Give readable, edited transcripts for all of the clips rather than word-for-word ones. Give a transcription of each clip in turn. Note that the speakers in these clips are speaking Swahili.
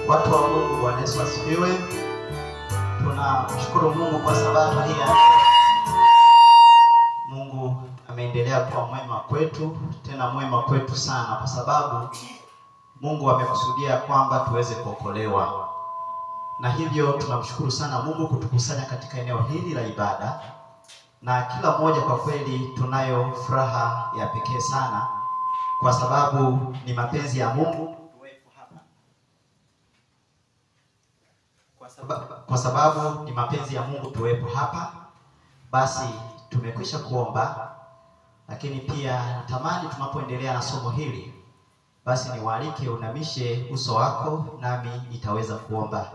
Watu wa Mungu, Bwana Yesu asifiwe. Tunamshukuru Mungu kwa sababu hii Mungu ameendelea kuwa mwema kwetu, tena mwema kwetu sana, kwa sababu Mungu amekusudia kwamba tuweze kuokolewa. Na hivyo tunamshukuru sana Mungu kutukusanya katika eneo hili la ibada, na kila mmoja kwa kweli tunayo furaha ya pekee sana, kwa sababu ni mapenzi ya Mungu tuwepo hapa. Kwa sababu ni mapenzi ya Mungu tuwepo hapa, basi tumekwisha kuomba, lakini pia natamani tunapoendelea na somo hili, basi niwaalike unamishe uso wako nami nitaweza kuomba.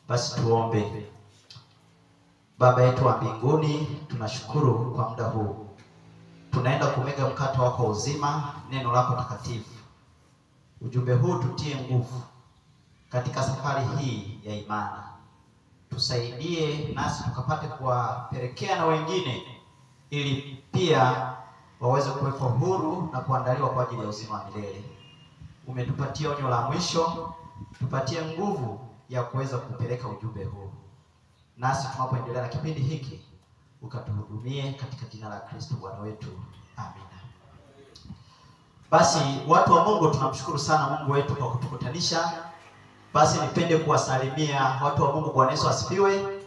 Basi tuombe. Baba yetu wa mbinguni, tunashukuru kwa muda huu. Tunaenda kumega mkate wako uzima, neno lako takatifu. Ujumbe huu tutie nguvu katika safari hii ya imani. Tusaidie nasi tukapate kuwapelekea na wengine, ili pia waweze kuwekwa huru na kuandaliwa kwa ajili ya uzima wa milele. Umetupatia onyo la mwisho, tupatie nguvu ya kuweza kupeleka ujumbe huu. Nasi tunapoendelea na kipindi hiki, ukatuhudumie katika jina la Kristo Bwana wetu. Amina. Basi watu wa Mungu, tunamshukuru sana Mungu wetu kwa kutukutanisha. Basi nipende kuwasalimia watu wa Mungu. Bwana Yesu asifiwe.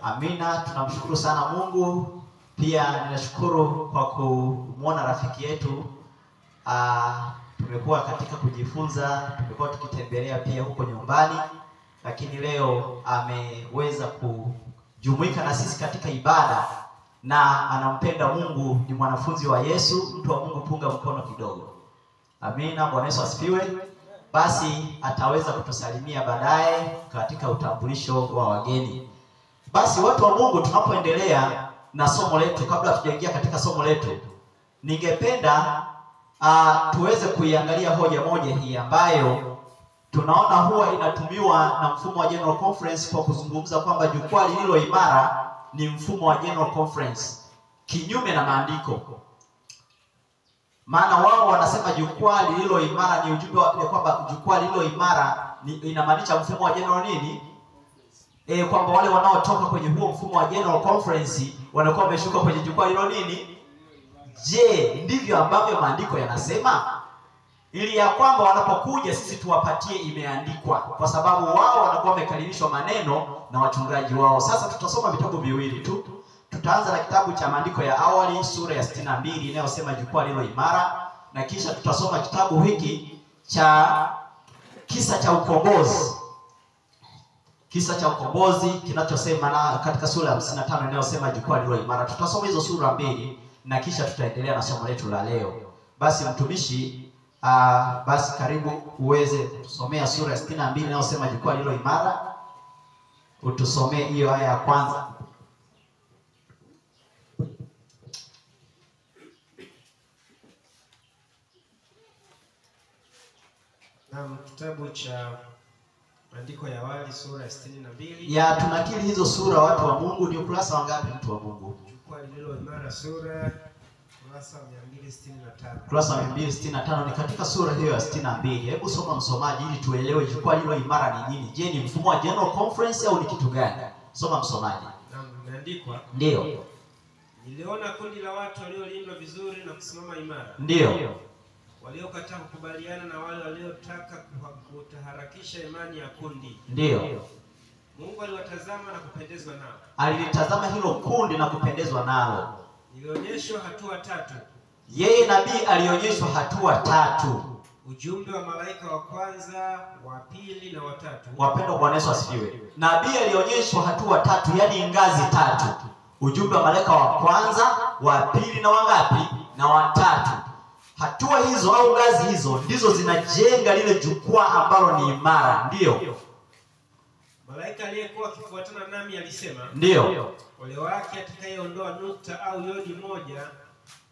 Amina. Tunamshukuru sana Mungu. Pia ninashukuru kwa kumwona rafiki yetu. Tumekuwa katika kujifunza, tumekuwa tukitembelea pia huko nyumbani, lakini leo ameweza kujumuika na sisi katika ibada, na anampenda Mungu, ni mwanafunzi wa Yesu. Mtu wa Mungu, punga mkono kidogo. Amina. Bwana Yesu asifiwe. Basi ataweza kutusalimia baadaye katika utambulisho wa wageni. Basi watu wa Mungu, tunapoendelea na somo letu, kabla hatujaingia katika somo letu, ningependa tuweze kuiangalia hoja moja hii ambayo tunaona huwa inatumiwa na mfumo wa General Conference kwa kuzungumza kwamba jukwaa lililo imara ni mfumo wa General Conference, kinyume na maandiko. Maana wao wanasema jukwaa lililo imara ni ujumbe wa kwamba jukwaa lililo imara inamaanisha mfumo wa General nini? Kwamba wale wanaotoka kwenye huo mfumo wa General Conference wanakuwa wameshuka kwenye jukwaa lililo nini? Je, ndivyo ambavyo maandiko yanasema? Ili ya kwamba wanapokuja sisi tuwapatie imeandikwa, kwa sababu wao wanakuwa wamekaririshwa maneno na wachungaji wao. Sasa tutasoma vitabu viwili tu. Tutaanza na kitabu cha maandiko ya awali, sura ya 62 inayosema jukwaa lililo imara, na kisha tutasoma kitabu hiki cha kisa cha ukombozi. Kisa cha ukombozi kinachosema na katika sura ya 55 inayosema jukwaa lililo imara. Tutasoma hizo sura mbili na kisha tutaendelea na somo letu la leo. Basi mtumishi, basi karibu uweze kusomea sura ya 62 inayosema jukwaa lililo imara. Utusomee hiyo aya ya kwanza. Na kitabu cha maandiko ya awali sura ya 62. Ya tunakili hizo sura, watu wa Mungu. Ni ukurasa wangapi, mtu wa Mungu? Jukwaa lililo imara sura ukurasa 265. Ukurasa 265 ni katika sura hiyo ya 62. Hebu soma msomaji, ili tuelewe jukwaa lililo imara ni nini. Je, ni mfumo wa General Conference au ni kitu gani? Soma msomaji. Naam, imeandikwa. Ndio. Niliona kundi la watu waliolindwa vizuri na kusimama imara. Ndio. Waliokataa kukubaliana na wale waliotaka kutaharakisha imani ya kundi. Ndio. Mungu aliwatazama na kupendezwa nao. Alilitazama hilo kundi na kupendezwa nalo. Nilionyeshwa hatua tatu. Yeye nabii alionyeshwa hatua tatu. Ujumbe wa malaika wa kwanza, wa pili na wa tatu. Wapendwa, Bwana Yesu asifiwe. Nabii alionyeshwa hatua tatu, yani ngazi tatu. Ujumbe wa malaika wa kwanza, wa pili na wangapi? Na watatu. Hatua hizo au ngazi hizo ndizo zinajenga lile jukwaa ambalo ni imara. Ndio. Malaika aliyekuwa akifuatana nami alisema, ndio, ole wake atakayeondoa nukta au yodi moja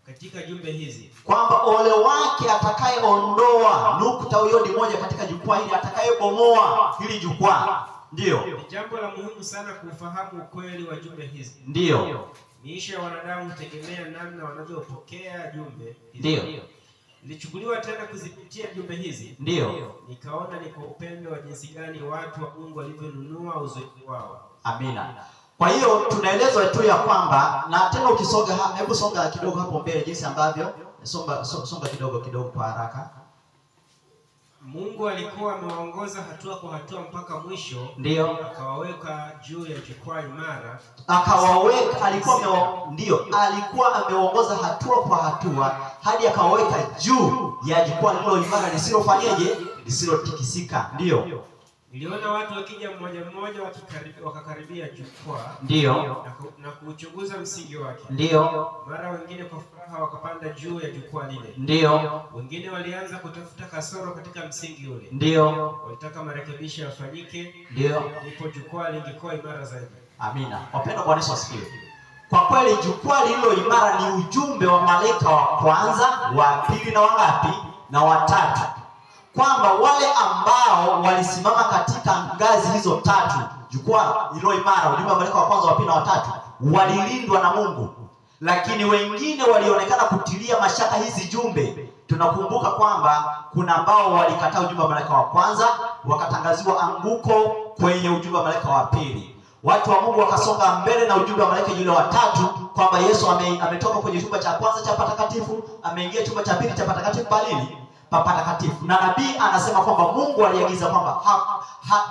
katika jumbe hizi. Kwamba ole wake atakayeondoa nukta au yodi moja katika jukwaa hili, atakayebomoa hili jukwaa. Ndio. Ni jambo la muhimu sana kufahamu ukweli wa jumbe hizi. Ndio. Miisho ya wanadamu hutegemea namna wanavyopokea jumbe hizi. Ndio. Nilichukuliwa tena kuzipitia jumbe hizi. Ndio. Nikaona ni kwa upendo wa jinsi gani watu wa Mungu walivyonunua uzoefu wao. Amina. Kwa hiyo tunaelezwa tu ya kwamba, na tena ukisonga, hebu songa kidogo hapo mbele jinsi ambavyo, songa kidogo kwa haraka. Mungu alikuwa amewaongoza hatua kwa hatua mpaka mwisho. Ndio. Akawaweka juu ya jukwaa imara. Alikuwa amewaongoza hatua kwa hatua hadi akawaweka juu ya jukwaa lilo imara lisilofanyeje? Lisilotikisika. Ndio. Niliona watu wakija mmoja mmoja wakakaribia jukwaa. Ndio. Na kuchunguza msingi wake. Ndio. Mara wengine kwa furaha wakapanda juu ya jukwaa lile. Ndio. Wengine walianza kutafuta kasoro katika msingi ule. Ndio. Walitaka marekebisho yafanyike. Ndio. Ndipo jukwaa lingekuwa imara zaidi. Amina. Wapendwa, Bwana Yesu asifiwe. Kwa kweli jukwaa lililo imara ni ujumbe wa malaika wa kwanza, wa pili na wangapi? Na watatu. Kwamba wale ambao walisimama katika ngazi hizo tatu, jukwaa lililo imara, ujumbe wa malaika wa kwanza, wa pili na watatu, walilindwa na Mungu. Lakini wengine walionekana kutilia mashaka hizi jumbe. Tunakumbuka kwamba kuna ambao walikataa ujumbe wa malaika wa kwanza, wakatangaziwa anguko kwenye ujumbe wa malaika wa pili. Watu wa Mungu wakasonga mbele na ujumbe wa malaika yule wa tatu, kwamba Yesu ametoka kwenye chumba cha kwanza cha patakatifu, ameingia chumba cha pili cha patakatifu patakatifu. Na nabii anasema kwamba Mungu aliagiza kwamba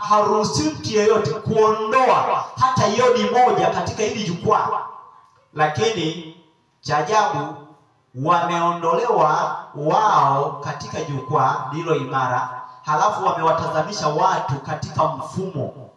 haruhusiwi mtu yeyote kuondoa hata yodi moja katika hili jukwaa. Lakini cha ajabu, wameondolewa wao katika jukwaa lilo imara, halafu wamewatazamisha watu katika mfumo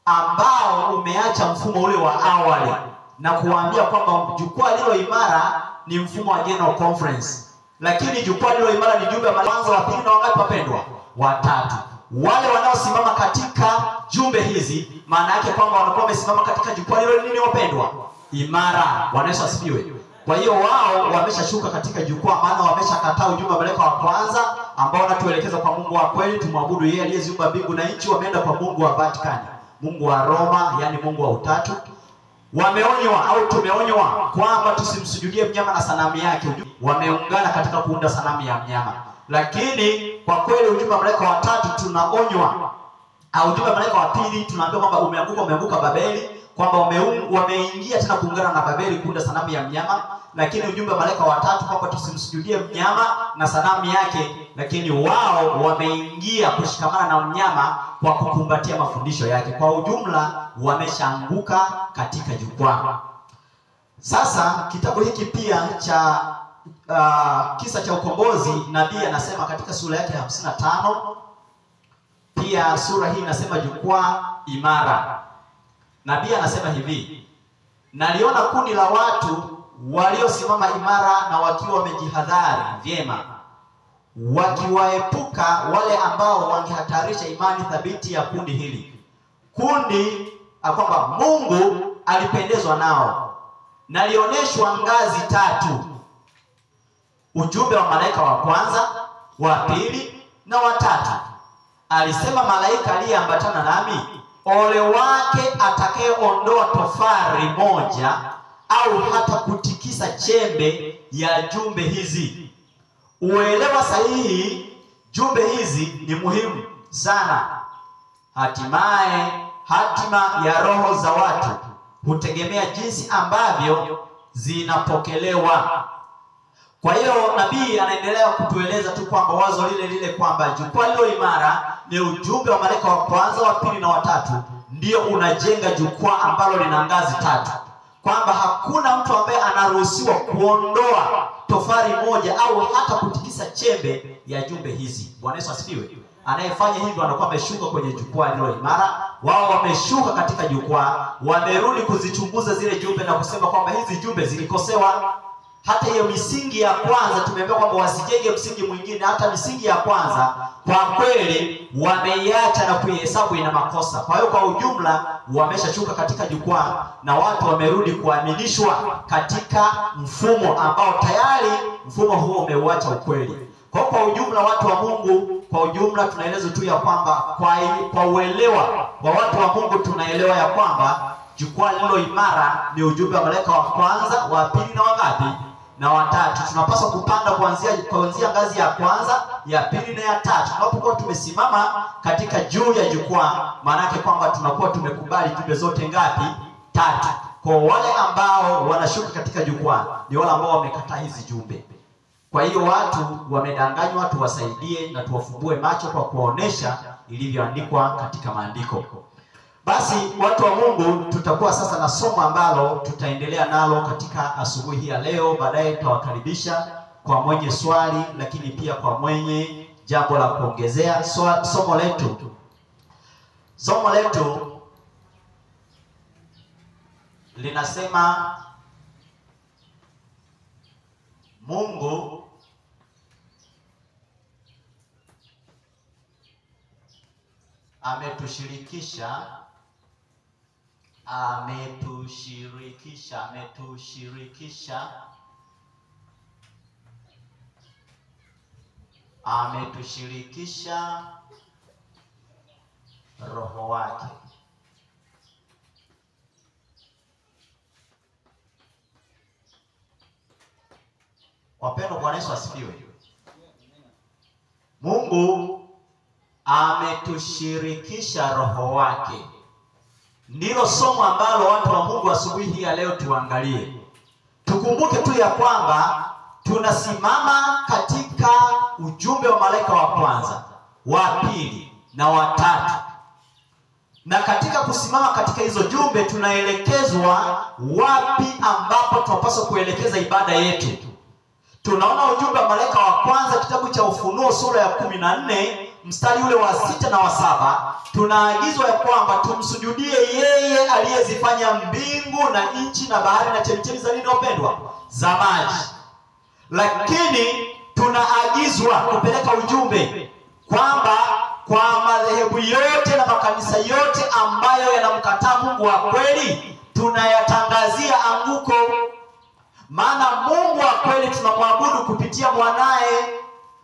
ambao umeacha mfumo ule wa awali, na kuwaambia kwamba jukwaa lilo imara ni mfumo wa general conference. Lakini jukwaa lilo imara ni jumbe ya kwanza, wa pili na wangapi wapendwa? Watatu. Wale wanaosimama katika jumbe hizi, maana yake kwamba wanakuwa wamesimama katika jukwaa lilo nini wapendwa? Imara. Bwana Yesu asifiwe. Kwa hiyo wao wameshashuka katika jukwaa, maana wameshakataa ujumbe wa malaika wa kwanza ambao unatuelekeza kwa Mungu wa kweli, tumwabudu yeye aliyeziumba mbingu na nchi. Wameenda kwa Mungu wa Vatican, Mungu wa Roma, yani Mungu wa utatu. Wameonywa au tumeonywa kwamba tusimsujudie mnyama na sanamu yake. Wameungana katika kuunda sanamu ya mnyama. Lakini kwa kweli ujumbe wa malaika wa tatu tunaonywa, au ujumbe wa malaika wa pili tunaambiwa kwamba umeanguka Babeli, kwamba wameingia tena kuungana na Babeli kuunda sanamu ya mnyama. Lakini ujumbe wa malaika wa tatu kwamba tusimsujudie mnyama na sanamu yake, lakini wao wameingia kushikamana na mnyama kwa kukumbatia mafundisho yake. Kwa ujumla wameshaanguka katika jukwaa. Sasa kitabu hiki pia cha kisa cha ukombozi, nabii anasema katika sura yake 55, pia sura hii inasema jukwaa imara. Nabii anasema hivi: naliona kundi la watu waliosimama imara na wakiwa wamejihadhari vyema, wakiwaepuka wale ambao wangehatarisha imani thabiti ya kundi hili. Kundi kwamba Mungu alipendezwa nao. Nalioneshwa ngazi tatu: ujumbe wa malaika wa kwanza, wa pili na watatu. Alisema malaika aliyeambatana nami, ole wake atakayeondoa tofari moja au hata kutikisa chembe ya jumbe hizi. Uelewa sahihi, jumbe hizi ni muhimu sana. Hatimaye hatima ya roho za watu hutegemea jinsi ambavyo zinapokelewa. Kwa hiyo nabii anaendelea kutueleza tu kwamba wazo lile kwamba jukwaa lilo imara ni ujumbe wa malaika wa kwanza, wa pili na watatu, ndio unajenga jukwaa ambalo lina ngazi tatu, kwamba hakuna mtu ambaye anaruhusiwa kuondoa tofari moja au hata kutikisa chembe ya jumbe hizi. Bwana Yesu asifiwe. Anayefanya hivyo anakuwa ameshuka kwenye jukwaa lilo imara. Wao wameshuka katika jukwaa, wamerudi kuzichunguza zile jumbe na kusema kwamba hizi jumbe zilikosewa. Hata hiyo misingi ya kwanza tumeambiwa kwamba wasijenge msingi mwingine. Hata misingi ya kwanza kwa kweli wameiacha na kuihesabu ina makosa. Kwa hiyo kwa ujumla wameshashuka katika jukwaa na watu wamerudi kuaminishwa katika mfumo ambao tayari mfumo huo umeuacha ukweli. Kwa ujumla watu wa Mungu, kwa ujumla tunaeleza tu ya kwamba kwa uelewa wa watu wa Mungu tunaelewa ya kwamba jukwaa lilo imara ni ujumbe wa malaika wa kwanza, wa pili na wangapi? na wa 3. Tunapaswa kupanda kuanzia ngazi ya kwanza, ya pili na ya 3. Tunapokuwa tumesimama katika juu ya jukwaa, maana yake kwamba tunakuwa tumekubali jumbe zote ngapi? 3. Kwa wale ambao wanashuka katika jukwaa ni wale ambao wamekataa hizi jumbe. Kwa hiyo watu wamedanganywa, tuwasaidie na tuwafumbue macho kwa kuonesha ilivyoandikwa katika maandiko. Basi watu wa Mungu, tutakuwa sasa na somo ambalo tutaendelea nalo katika asubuhi hii ya leo. Baadaye tutawakaribisha kwa mwenye swali, lakini pia kwa mwenye jambo la kuongezea. Somo letu linasema Mungu ametushirikisha Roho wake. Wapendwa, Bwana Yesu asifiwe. Mungu ametushirikisha Roho wake. Ndilo somo ambalo watu wa Mungu asubuhi hii ya leo tuangalie. Tukumbuke tu ya kwamba tunasimama katika ujumbe wa malaika wa kwanza, wa pili na wa 3. Na katika kusimama katika hizo jumbe tunaelekezwa wapi ambapo tunapaswa kuelekeza ibada yetu. Tunaona ujumbe wa malaika wa kwanza, kitabu cha Ufunuo sura ya 14 mstari ule wa 6 na wa 7. Tunaagizwa ya kwamba tumsujudie yeye aliyezifanya mbingu na nchi na bahari na chemchemi za nini wapendwa? Za maji. Lakini tunaagizwa kupeleka ujumbe kwamba kwa madhehebu yote na makanisa yote ambayo yanamkataa Mungu wa kweli, tunayatangazia anguko. Maana Mungu wa kweli tunamwabudu kupitia mwanae,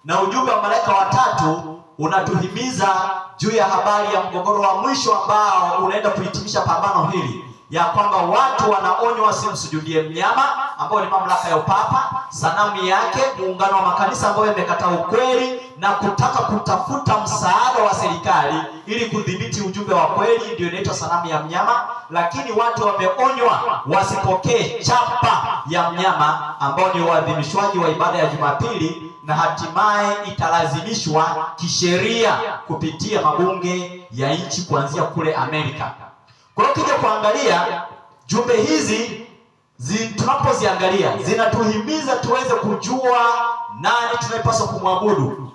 na ujumbe wa malaika wa 3 unatuhimiza juu ya habari ya mgogoro wa mwisho ambao unaenda kuhitimisha pambano hili, ya kwamba watu wanaonywa wasimsujudie mnyama ambao ni mamlaka ya upapa, sanamu yake, muungano wa makanisa ambao yamekataa ukweli na kutaka kutafuta msaada wa serikali ili kudhibiti ujumbe wa kweli, ndio inaitwa sanamu ya mnyama. Lakini watu wameonywa wasipokee chapa ya mnyama ambao ni uadhimishwaji wa ibada ya Jumapili, na hatimaye italazimishwa kisheria kupitia mabunge ya nchi kuanzia kule Amerika. Kwa hiyo kija kuangalia jumbe hizi tunapoziangalia zinatuhimiza tuweze kujua nani tunayepaswa kumwabudu.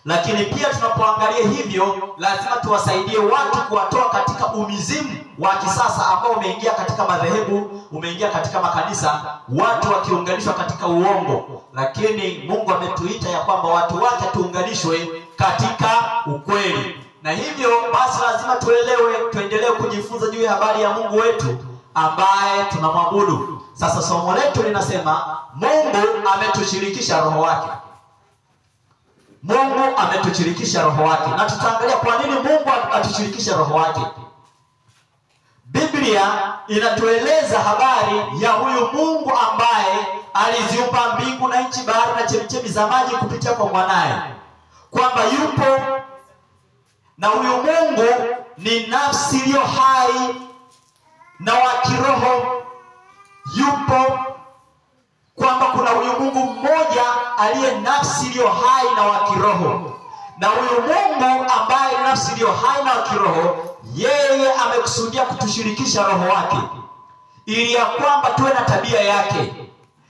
Lakini pia tunapoangalia hivyo, lazima tuwasaidie watu kuwatoa katika umizimu wa kisasa ambao umeingia katika madhehebu, umeingia katika makanisa, watu wakiunganishwa katika uongo. Lakini Mungu ametuita ya kwamba watu wake tuunganishwe katika ukweli. Na hivyo basi lazima tuendelee kujifunza juu ya habari ya Mungu wetu ambaye tunamwabudu. Sasa somo letu linasema Mungu ametushirikisha Roho wake. Mungu ametushirikisha Roho wake. Na tutaangalia kwa nini Mungu atushirikisha Roho wake. Biblia inatueleza habari ya huyu Mungu ambaye aliziumba mbingu na nchi, bahari na chemchemi za maji kupitia kwa mwanae, kwamba yupo na huyu Mungu ni nafsi iliyo hai na wa kiroho. Yupo kwamba kuna huyu Mungu mmoja aliye nafsi iliyo hai na wa kiroho, na huyu Mungu ambaye ni nafsi iliyo hai na wa kiroho, yeye amekusudia kutushirikisha Roho wake ili ya kwamba tuwe na tabia yake.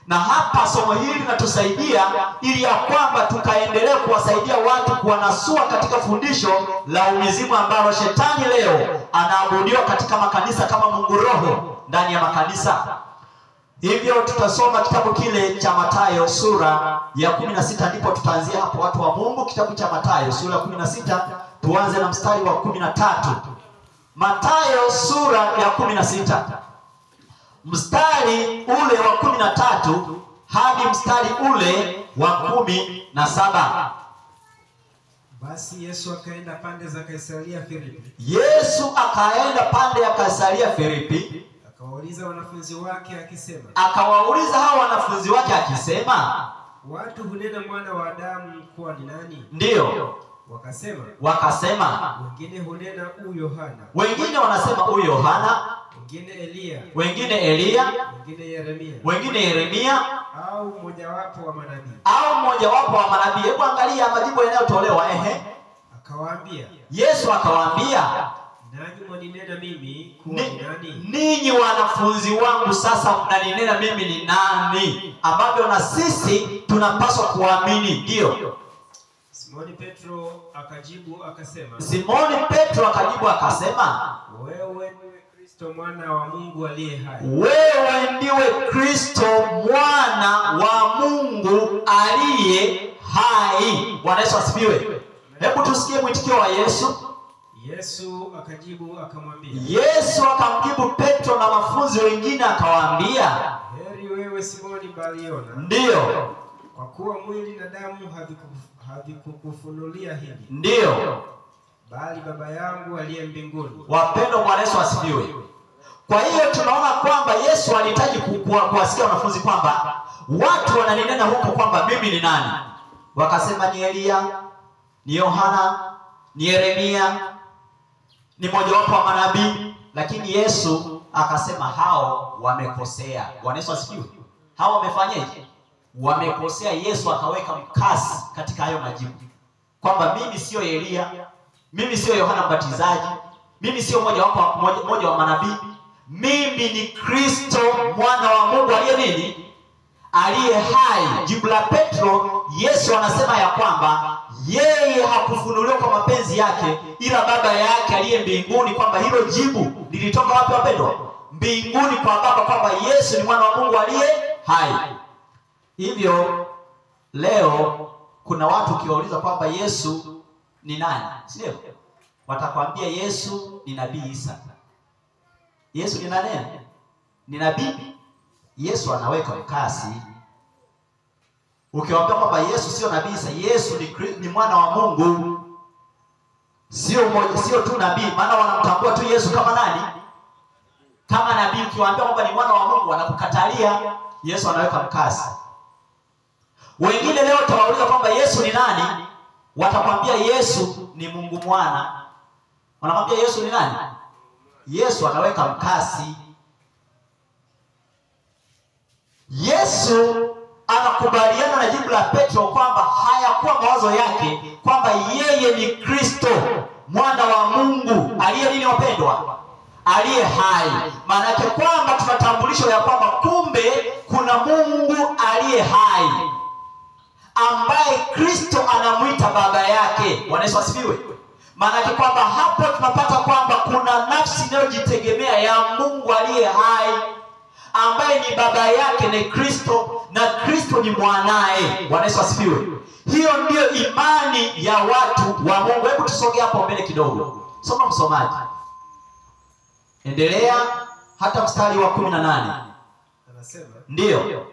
Na hapa somo hili linatusaidia ili ya kwamba tukaendelee kuwasaidia watu kuwanasua katika fundisho la umizimu ambalo shetani leo anaabudiwa katika makanisa kama Mungu Roho ndani ya makanisa. Hivyo tutasoma kitabu kile cha Mathayo sura ya 16, ndipo tutaanzia hapo watu wa Mungu. Kitabu cha Mathayo sura ya 16, tuanze na mstari wa 13. Mathayo sura ya 16 mstari ule wa 13 hadi mstari ule wa 17. Basi Yesu akaenda pande za Kaisaria Filipi. Yesu akaenda pande ya Kaisaria Filipi, Akawauliza wanafunzi wake akisema, watu hunena mwana wa Adamu kuwa ni nani? Ndiyo. Wakasema wengine hunena u Yohana, wengine wanasema u Yohana, wengine Elia, wengine Yeremia, au mmojawapo wa manabii. Hebu angalia majibu yanayotolewa. Yesu akawaambia, nanyi mwaninena mimi kuwa ni nani? Ninyi wanafunzi wangu sasa mnaninena mimi ni nani, ambavyo na sisi tunapaswa kuamini. Ndio. Simoni Petro akajibu akasema, wewe ndiwe Kristo mwana wa Mungu aliye hai. Wewe ndiwe Kristo mwana wa Mungu aliye hai. Bwana Yesu asifiwe. Hebu tusikie mwitikio wa Yesu. Yesu akamjibu Petro na mafunzi wengine akawaambia, heri wewe Simoni Bariona. Ndiyo. Kwa kuwa mwili na damu havikukufunulia hili. Ndiyo. Bali Baba yangu aliye mbinguni. Wapendwa, Bwana Yesu asifiwe. Kwa hiyo tunaona kwamba Yesu alihitaji kuwasikia wanafunzi kwamba watu wananinena huko kwamba mimi ni nani. Wakasema ni Elia, ni Yohana, ni Yeremia, ni mojawapo wa manabii. Lakini Yesu akasema hao wamekosea. Bwana Yesu asifiwe. Hao wamefanyaje? Wamekosea. Yesu akaweka mkasi katika hayo majibu kwamba mimi sio Elia, mimi sio Yohana Mbatizaji, mimi sio mmoja wa manabii, mimi ni Kristo mwana wa Mungu aliye nini? Aliye hai. Jibu la Petro, Yesu anasema ya kwamba yeye hakufunuliwa kwa mapenzi yake ila Baba yake aliye mbinguni. Kwamba hilo jibu lilitoka wapi wapendwa? Mbinguni kwa Baba, kwamba Yesu ni mwana wa Mungu aliye hai. Hivyo leo kuna watu ukiwauliza kwamba Yesu ni nani, sio? Watakwambia Yesu ni Nabii Isa. Yesu ni nani? Ni nabii. Yesu anaweka mkasi. Ukiwaambia kwamba Yesu sio Nabii Isa, Yesu ni mwana wa Mungu, sio tu nabii, maana wanamtambua tu Yesu kama nani? Kama nabii. Ukiwaambia kwamba ni mwana wa Mungu wanakukatalia. Yesu anaweka mkasi. Wengine leo tawauliza kwamba Yesu ni nani, watakwambia Yesu ni Mungu mwana. Wanakwambia Yesu ni nani? Yesu anaweka mkasi. Yesu anakubaliana na jibu la Petro kwamba hayakuwa mawazo yake kwamba yeye ni Kristo mwana wa Mungu aliye nini wapendwa? Aliye hai. Maana yake kwamba tunatambulisho ya kwamba kumbe kuna Mungu aliye hai ambaye Kristo anamuita baba yake. Bwana Yesu asifiwe. Maana yake kwamba hapo tunapata kwamba kuna nafsi inayojitegemea ya Mungu aliye hai ambaye ni baba yake ni Kristo na Kristo ni mwanae. Bwana Yesu asifiwe. Hiyo ndiyo imani ya watu wa Mungu. Hebu tusogee hapo mbele kidogo. Soma msomaji. Endelea hata mstari wa 18. Anasema, ndiyo.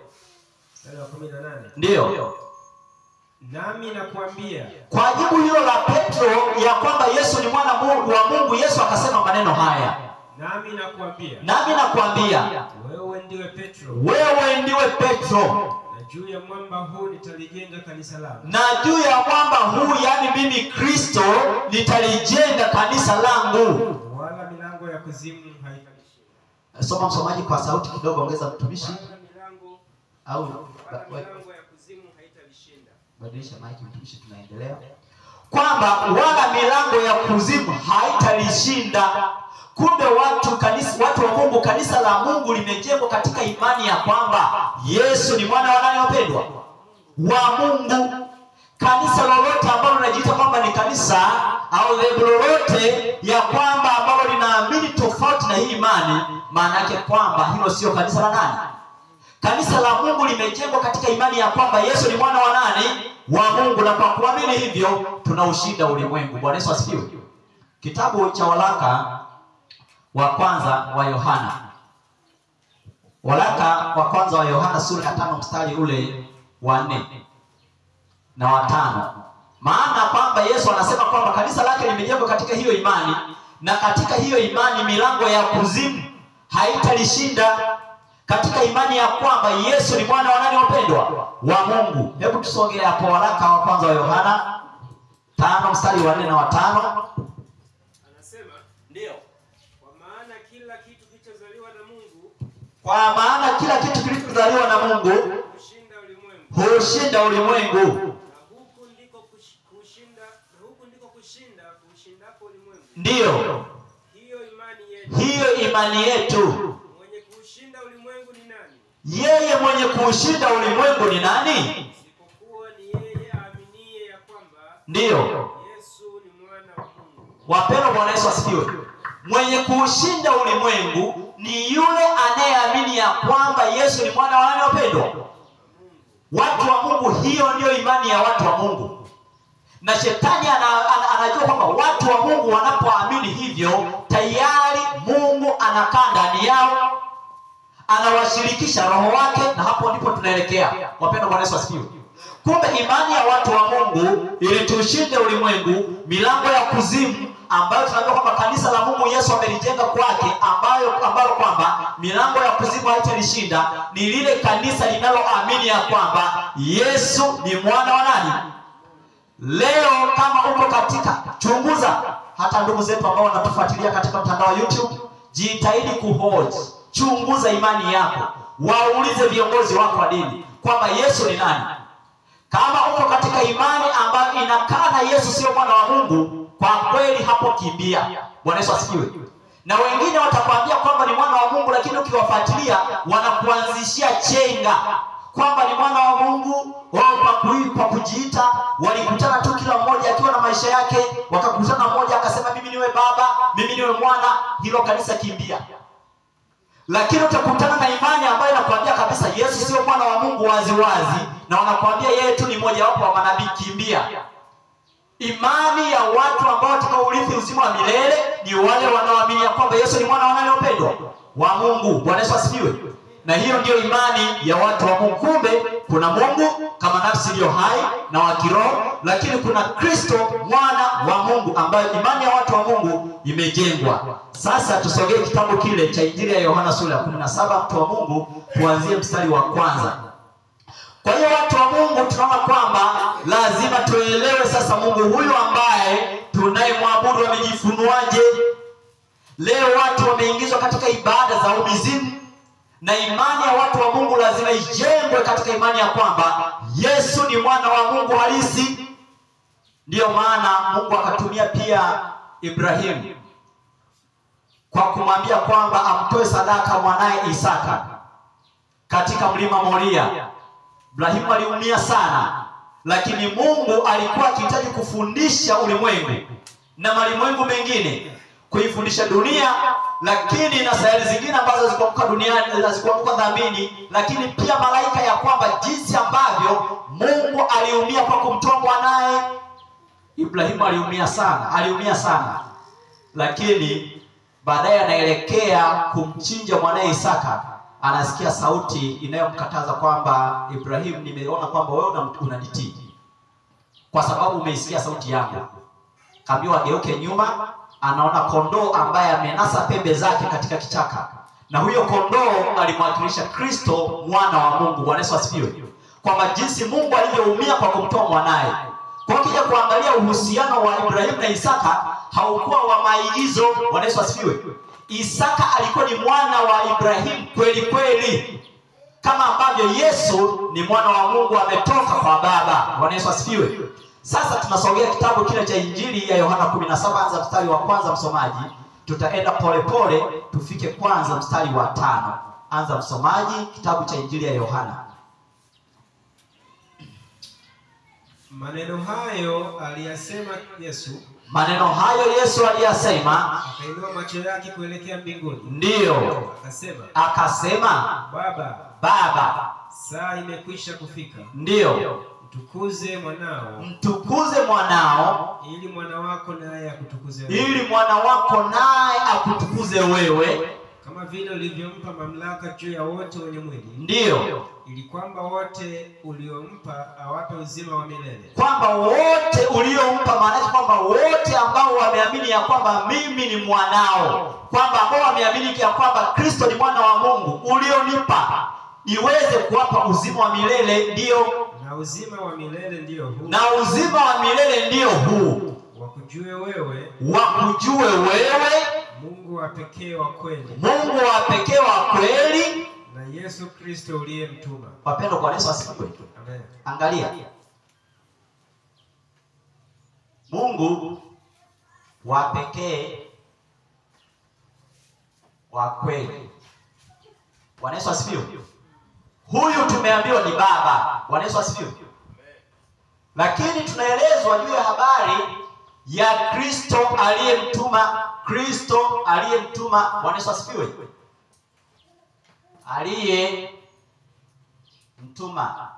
Mstari wa 18. Ndiyo. Nami nakuambia. Kwa jibu hilo la Petro ya kwamba Yesu ni mwana wa Mungu, Yesu akasema maneno haya. Nami nakuambia. Wewe ndiwe Petro. Wewe ndiwe Petro. Na juu ya mwamba huu nitalijenga kanisa langu. Na juu ya mwamba huu, yani mimi Kristo, nitalijenga kanisa langu. Wala milango ya kuzimu haitalishinda. Soma msomaji kwa sauti kidogo, ongeza mtumishi. Au milango ya kuzimu haitalishinda. Badilisha maiki mtumishi, tunaendelea. Kwamba wala milango ya kuzimu haitalishinda. Kumbe watu wa Mungu, kanisa la Mungu limejengwa katika imani ya kwamba Yesu ni mwana wa nani wapendwa? Wa Mungu. Kanisa lolote ambalo linajiita kwamba ni kanisa au dhehebu lolote ya kwamba ambalo linaamini tofauti na hii imani, maana yake kwamba hilo sio kanisa la nani? Kanisa la Mungu limejengwa katika imani ya kwamba Yesu ni mwana wa nani? Wa Mungu, na kwa kuamini hivyo tunaushinda ulimwengu. Bwana Yesu asifiwe. Kitabu cha waraka wa kwanza wa Yohana. Waraka wa kwanza wa Yohana sura ya 5 mstari ule wa 4 na wa 5. Maana kwamba Yesu anasema kwamba kanisa lake limejengwa katika hiyo imani, na katika hiyo imani milango ya kuzimu haitalishinda katika imani ya kwamba Yesu ni mwana wa nani wapendwa? Wa Mungu. Hebu tusogee hapo waraka wa kwanza wa Yohana 5 mstari wa 4 na wa 5. Anasema, ndio, kwa maana kila kitu kilichozaliwa na Mungu, kwa maana kila kitu kilichozaliwa na Mungu hushinda ulimwengu. Hushinda ulimwengu. Na huku ndiko kushinda kushindapo ulimwengu. Ndio. Hiyo imani yetu. Mwenye kuushinda ulimwengu ni nani? Yeye mwenye kuushinda ulimwengu ni nani? Isipokuwa ni yeye aaminiye ya kwamba ndio Yesu ni mwana wa Mungu. Wapendwa, Bwana Yesu asifiwe. Mwenye kuushinda ulimwengu ni yule anayeamini ya kwamba Yesu ni mwana wa nani wapendwa? Watu wa Mungu. Hiyo ndio imani ya watu wa Mungu. Na shetani anajua kwamba watu wa Mungu wanapoamini hivyo, tayari Mungu anakaa ndani yao, anawashirikisha roho wake, na hapo ndipo tunaelekea. Wapendwa, Bwana Yesu asifiwe. Kumbe imani ya watu wa Mungu ili tushinde ulimwengu, milango ya kuzimu ambayo tunaambiwa kwamba kanisa la Mungu Yesu amelijenga kwake, ambayo kwamba milango ya kuzimu haitalishinda, ni lile kanisa linaloamini ya kwamba Yesu ni mwana wa nani? Leo kama uko katika, chunguza, hata ndugu zetu ambao wanatufuatilia katika mtandao wa YouTube, jitahidi kuhoji, chunguza imani yako, waulize viongozi wako wa dini kwamba Yesu ni nani. Kama uko katika imani ambayo inakana Yesu sio mwana wa Mungu, kwa kweli hapo kimbia. Bwana Yesu asifiwe. Na wengine watakwambia kwamba ni mwana wa Mungu, lakini ukiwafuatilia wanakuanzishia chenga kwamba ni mwana wa Mungu. Wao kwa kujiita walikutana tu, kila mmoja akiwa na maisha yake, wakakutana mmoja akasema mimi niwe baba, mimi niwe mwana. Hilo kanisa kimbia. Lakini utakutana na imani ambayo inakwambia kabisa Yesu sio mwana wa Mungu wazi wazi, na wanakuambia yeye tu ni mmoja wapo wa manabii, kimbia. Imani ya watu ambao watakaourithi uzima wa milele ni wale wanaoamini ya kwamba Yesu ni mwana wa nani wapendwa? Wa Mungu. Bwana Yesu asifiwe. Na hiyo ndio imani ya watu wa Mungu. Kumbe kuna Mungu kama nafsi iliyo hai na wa kiroho, lakini kuna Kristo mwana wa Mungu, ambayo imani ya watu wa Mungu imejengwa. Sasa tusogee kitabu kile cha Injili ya Yohana sura ya 17, mtu wa Mungu, kuanzia mstari wa kwanza. Kwa hiyo watu wa Mungu, tunaona kwamba lazima tuelewe sasa Mungu huyu ambaye tunayemwabudu amejifunuaje. Leo watu wameingizwa katika ibada za umizimu, na imani ya watu wa Mungu lazima ijengwe katika imani ya kwamba Yesu ni mwana wa Mungu halisi. Ndiyo maana Mungu akatumia pia Ibrahimu kwa kumwambia kwamba amtoe sadaka mwanaye Isaka katika mlima Moria. Ibrahimu aliumia sana, lakini Mungu alikuwa akihitaji kufundisha ulimwengu na malimwengu mengine, kuifundisha dunia, lakini na sayari zingine ambazo zikuanguka duniani, zikuanguka dhambini, lakini pia malaika, ya kwamba jinsi ambavyo Mungu aliumia kwa kumtoa mwanae. Ibrahimu aliumia sana, lakini baadaye anaelekea kumchinja mwanae Isaka, anasikia sauti inayomkataza kwamba Ibrahimu, nimeona kwamba wewe unanitii kwa sababu umeisikia sauti yangu. Kaambiwa ageuke nyuma, anaona kondoo ambaye amenasa pembe zake katika kichaka, na huyo kondoo alimwakilisha Kristo mwana wa Mungu. Bwana Yesu asifiwe. Kwamba jinsi Mungu alivyoumia kwa kumtoa mwanae. Kwa kija kuangalia uhusiano wa Ibrahimu na Isaka haukuwa wa maigizo. Bwana Yesu asifiwe. Isaka alikuwa ni mwana wa Ibrahimu kweli kweli, kama ambavyo Yesu ni mwana wa Mungu, ametoka kwa Baba. Bwana Yesu asifiwe. Sasa tunasogea kitabu kile cha Injili ya Yohana 17, anza mstari wa kwanza. Msomaji, tutaenda polepole tufike kwanza mstari wa 5. Anza msomaji, kitabu cha Injili ya Yohana. Maneno hayo aliyasema Yesu, aliyasema, akainua macho yake kuelekea mbinguni. Ndiyo. Akasema, Baba, saa imekwisha kufika. Ndiyo. Mtukuze mwanao, ili mwana wako naye akutukuze wewe. Kama kama vile ulivyompa mamlaka juu ya wote wenye mwili. Ndiyo. Ili kwamba wote uliompa awape uzima wa milele. Kwamba wote uliompa, maana kwamba wote ambao wameamini ya kwamba mimi ni mwanao, kwamba ambao wameamini ya kwamba Kristo ni mwana wa Mungu, ulionipa niweze kuwapa uzima wa milele. Ndiyo. Na uzima wa milele ndio huu. Na uzima wa milele ndio huu. Wakujue wewe. Wakujue wewe. Mungu wa pekee wa kweli. Mungu wa pekee wa kweli. Na Yesu Kristo uliyemtuma. Wapendwa, kwa Yesu asifiwe. Amen. Angalia. Mungu wa pekee wa kweli. Bwana Yesu asifiwe. Huyu tumeambiwa ni Baba. Bwana Yesu asifiwe. Lakini tunaelezwa juu ya habari ya Kristo aliyemtuma. Kristo aliyemtuma. Bwana Yesu asifiwe. Aliyemtuma.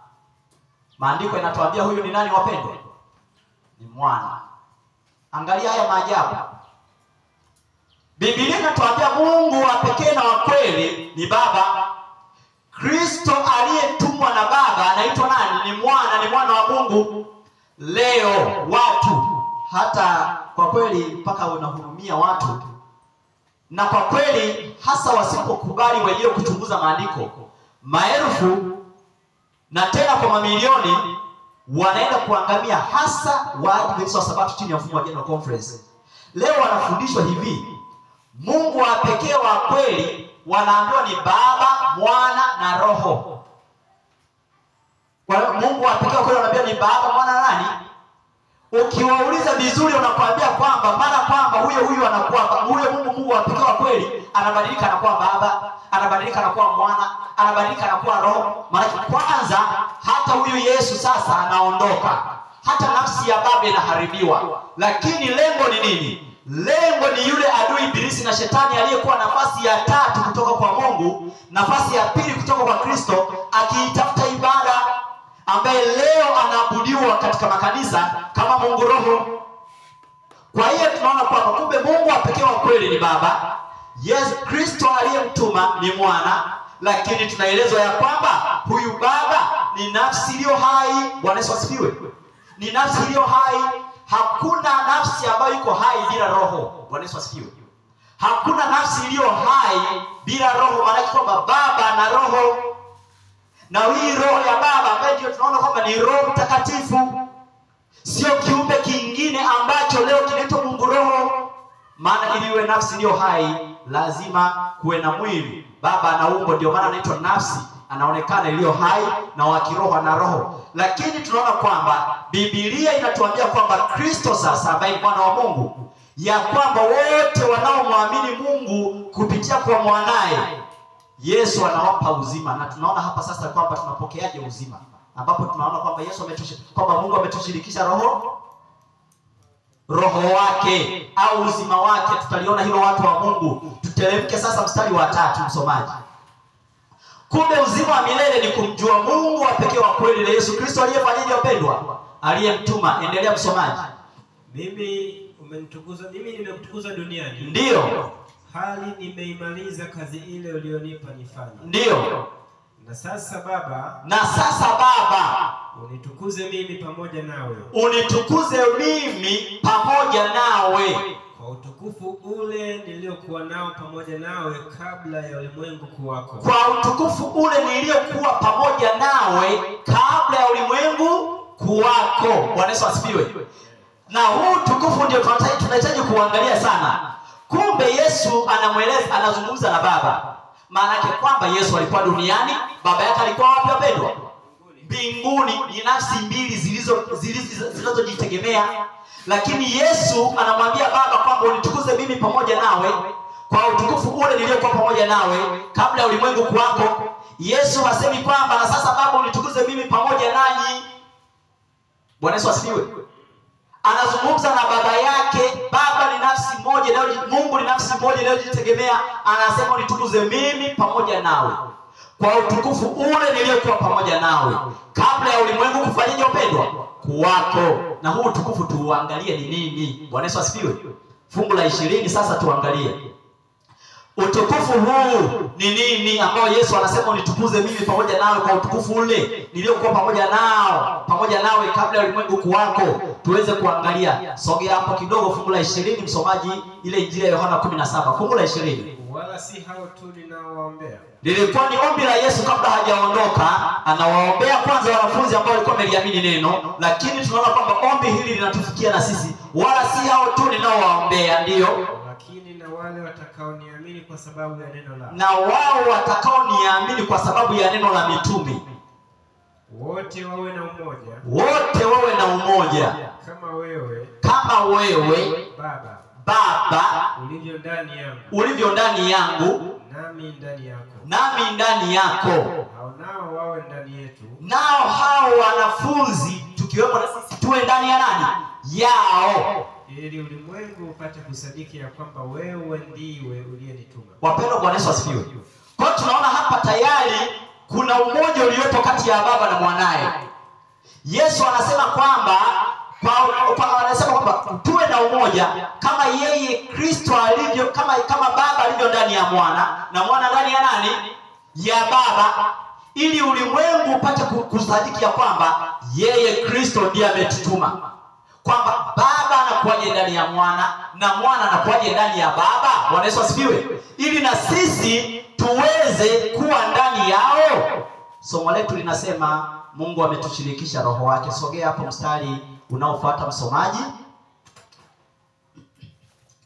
Maandiko yanatuambia huyu ni nani, wapendwa? Ni mwana. Angalia haya maajabu. Biblia inatuambia Mungu wa pekee na wa kweli ni Baba. Kristo aliyetumwa na Baba anaitwa nani? Ni mwana, ni mwana wa Mungu. Leo watu hata kwa kweli mpaka unahurumia watu, na kwa kweli hasa wasipokubali wenyewe kuchunguza maandiko, maelfu na tena kwa mamilioni wanaenda kuangamia, hasa Waadventista wa Sabato chini ya mfumo wa General Conference. Leo wanafundishwa hivi: Mungu wa pekee wa kweli wanaambiwa ni Baba, Mwana na Roho. Kwa hiyo Mungu wa pekee wa kweli wanaambiwa ni Baba, Mwana na nani? Ukiwauliza vizuri unakuambia kwamba maana kwamba huyo anakuwa huyo Mungu wa pekee wa kweli anabadilika, anakuwa Baba, anabadilika anakuwa Mwana, anabadilika anakuwa Roho. Maana kwanza hata huyu Yesu sasa anaondoka, hata nafsi ya Baba inaharibiwa. Lakini lengo ni nini? Lengo ni yule adui Ibilisi na Shetani aliyekuwa nafasi ya tatu kutoka kwa Mungu, nafasi ya pili kutoka kwa Kristo, akiitafuta ibada, ambaye leo anaabudiwa katika makanisa kama Mungu Roho. Kwa hiyo tunaona kwamba kumbe Mungu wa pekee wa kweli ni Baba, Yesu Kristo aliyemtuma ni Mwana, lakini tunaelezwa ya kwamba huyu Baba ni nafsi iliyo hai. Bwana Yesu asifiwe. Ni nafsi iliyo hai. Hakuna nafsi ambayo iko hai bila roho. Bwana Yesu asifiwe. Hakuna nafsi iliyo hai bila roho, maana kwamba Baba na Roho. Na hii roho ya Baba ambayo ndio tunaona kwamba ni Roho Mtakatifu, sio kiumbe kingine ambacho leo kinaitwa Mungu Roho. Maana ili iwe nafsi iliyo hai lazima kuwe na mwili. Baba ana umbo, ndio maana anaitwa nafsi, anaonekana iliyo hai na wa kiroho na roho. Lakini tunaona kwamba Biblia inatuambia kwamba Kristo sasa ambaye ni mwana wa Mungu, ya kwamba wote wanaomwamini Mungu kupitia kwa mwanae Yesu anawapa uzima. Na tunaona hapa sasa kwamba tunapokeaje uzima, ambapo tunaona kwamba Yesu kwamba Mungu ametushirikisha roho wake au uzima wake. Tutaliona hilo watu wa Mungu. Tuteremke sasa mstari wa 3, msomaji. Kumbe uzima wa milele ni kumjua Mungu wa pekee wa kweli na Yesu Kristo aliyefanyaje, wapendwa? Aliyemtuma. Endelea msomaji. Mimi nimekutukuza duniani. Ndiyo. Hali nimeimaliza kazi ile ulionipa nifanye. Ndiyo. Na sasa Baba, unitukuze mimi pamoja nawe. Unitukuze mimi pamoja nawe. Kwa utukufu ule niliokuwa nao pamoja nawe kabla ya ulimwengu kuwako. Kwa utukufu ule niliokuwa pamoja nawe kabla ya ulimwengu kuwako. Bwana Yesu asifiwe. Na huu utukufu ndio tunahitaji kuangalia sana. Kumbe Yesu anazungumza na Baba. Maana yake kwamba Yesu alikuwa duniani, Baba yake alikuwa wapi, wapendwa? Mbinguni. Ni nafsi mbili zinazojitegemea. Lakini Yesu anamwambia Baba kwamba unitukuze mimi pamoja nawe kwa utukufu ule niliokuwa pamoja nawe kabla ya ulimwengu kuwako. Yesu hasemi kwamba na sasa Baba unitukuze mimi pamoja nanyi. Bwana Yesu asifiwe. Anazungumza na Baba yake. Baba ni nafsi moja, Mungu ni nafsi moja inayojitegemea. Anasema unitukuze mimi pamoja nawe kwa utukufu ule niliokuwa pamoja nawe kabla ya ulimwengu kufanyaje, wapendwa? Kuwako. Na huu utukufu tuuangalie ni nini. Bwana Yesu asifiwe. Fungu la 20 sasa tuangalie. Utukufu huu ni nini ambao Yesu anasema unitukuze mimi pamoja nawe kwa utukufu ule niliokuwa pamoja nawe kabla ya ulimwengu kuwako? Tuweze kuangalia. Sogea hapo kidogo, fungu la 20 msomaji, ile Injili ya Yohana 17 fungu la 20. Wala si hao tu ninaowaombea. Lilikuwa ni ombi la Yesu kabla hajaondoka, anawaombea kwanza wanafunzi ambao walikuwa wameliamini neno, lakini tunaona kwamba ombi hili linatufikia na sisi. Wala si hao tu ninaowaombea, ndio, lakini na wale watakaoniamini kwa sababu ya neno la. Na wao watakaoniamini kwa sababu ya neno la mitume. Wote wawe na umoja. Wote wawe na umoja. Kama wewe Baba ulivyo ndani yangu nami ndani yako. Nao wawe ndani yetu. Nao hao wanafunzi tukiwemo na sisi tuwe ndani ya nani? Yao. Ili ulimwengu upate kusadiki ya kwamba wewe ndiwe uliyenituma. Wapendwa, Bwana Yesu asifiwe. Kwa hiyo tunaona hapa tayari kuna umoja uliopo kati ya Baba na Mwanaye. Yesu anasema kwamba anasema kwamba tuwe na umoja kama yeye Kristo alivyo, kama Baba alivyo ndani ya Mwana na Mwana ndani ya nani? Ya Baba, ili ulimwengu upate kusadiki ya kwamba yeye Kristo ndiye ametutuma. Kwamba Baba anakuwaje ndani ya Mwana na Mwana anakuwaje ndani ya Baba. Bwana Yesu asifiwe. Ili na sisi tuweze kuwa ndani yao. Somo letu linasema Mungu ametushirikisha roho wake. Sogea hapo mstari unaofuata msomaji.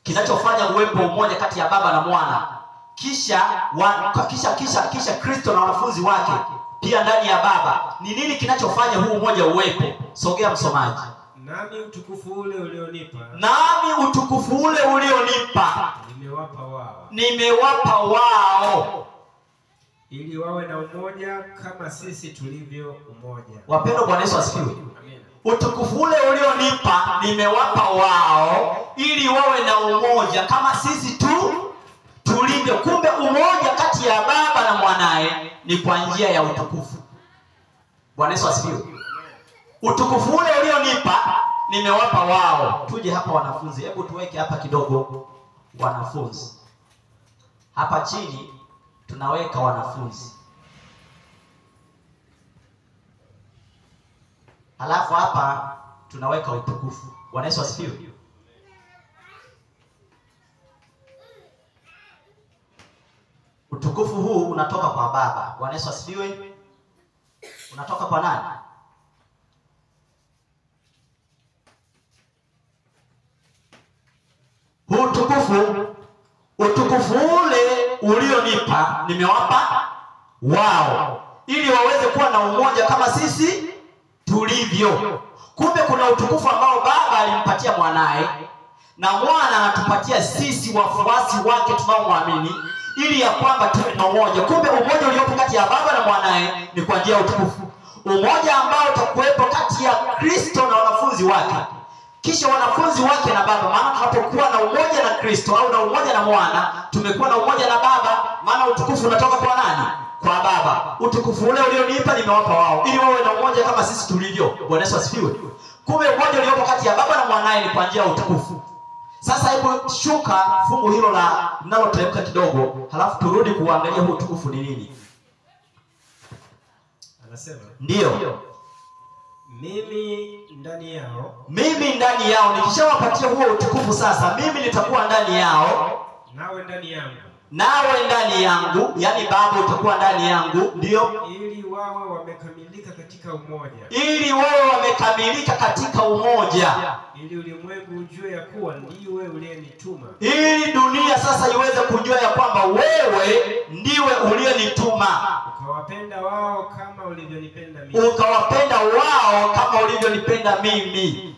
Kinachofanya uwepo umoja kati ya Baba na Mwana, kisha Kristo na wanafunzi wake pia ndani ya Baba, ni nini kinachofanya huu umoja uwepo? Sogea msomaji. Nami utukufu ule ulionipa nimewapa wao, ili wawe na umoja kama sisi tulivyo umoja. Wapendwa, Bwana Yesu asifiwe. Amen. Utukufu ule ulionipa nimewapa wao, ili wawe na umoja kama sisi tulivyo. Kumbe umoja kati ya Baba na Mwanaye ni kwa njia ya utukufu. Bwana Yesu asifiwe. Utukufu ule ulionipa nimewapa wao. Tuje hapa wanafunzi, hebu tuweke hapa kidogo wanafunzi. Hapa chini tunaweka wanafunzi. Halafu hapa tunaweka utukufu. Bwana Yesu asifiwe. Utukufu huu unatoka kwa Baba. Bwana Yesu asifiwe. Unatoka kwa nani? Huu utukufu ule ulionipa nimewapa wao, ili waweze kuwa na umoja kama sisi tulivyo. Kumbe kuna utukufu ambao Baba alimpatia Mwanaye na Mwana anatupatia sisi wafuasi wake tunaomwamini, ili ya kwamba tuwe na umoja. Kumbe umoja uliopo kati ya Baba na Mwanaye ni kwa njia ya utukufu. Umoja ambao utakuwepo kati ya Kristo na wanafunzi wake, kisha wanafunzi wake na Baba. Maana tunapokuwa na umoja na Kristo au na umoja na Mwana, tumekuwa na umoja na Baba, maana utukufu unatoka kwa nani? Kwa Baba. Utukufu ule ulionipa nimewapa wao, ili wawe na umoja kama sisi tulivyo. Bwana Yesu asifiwe. Kumbe umoja uliopo kati ya Baba na Mwanaye ni kwa njia ya utukufu. Sasa hebu shuka fungu hilo la linaloteremka kidogo, halafu turudi kuangalia huu utukufu ni nini. Anasema, ndio, mimi ndani yao nikishawapatia huo utukufu, sasa mimi nitakuwa ndani yao, nawe ndani yangu, yani Baba utakuwa ndani yangu, ndio, ili wawe wamekamilika katika umoja, ili ulimwengu ujue ya kuwa ndiwe uliyenituma, ili dunia sasa iweze kujua ya kwamba wewe ndiwe uliyenituma, ukawapenda wao kama ulivyonipenda mimi.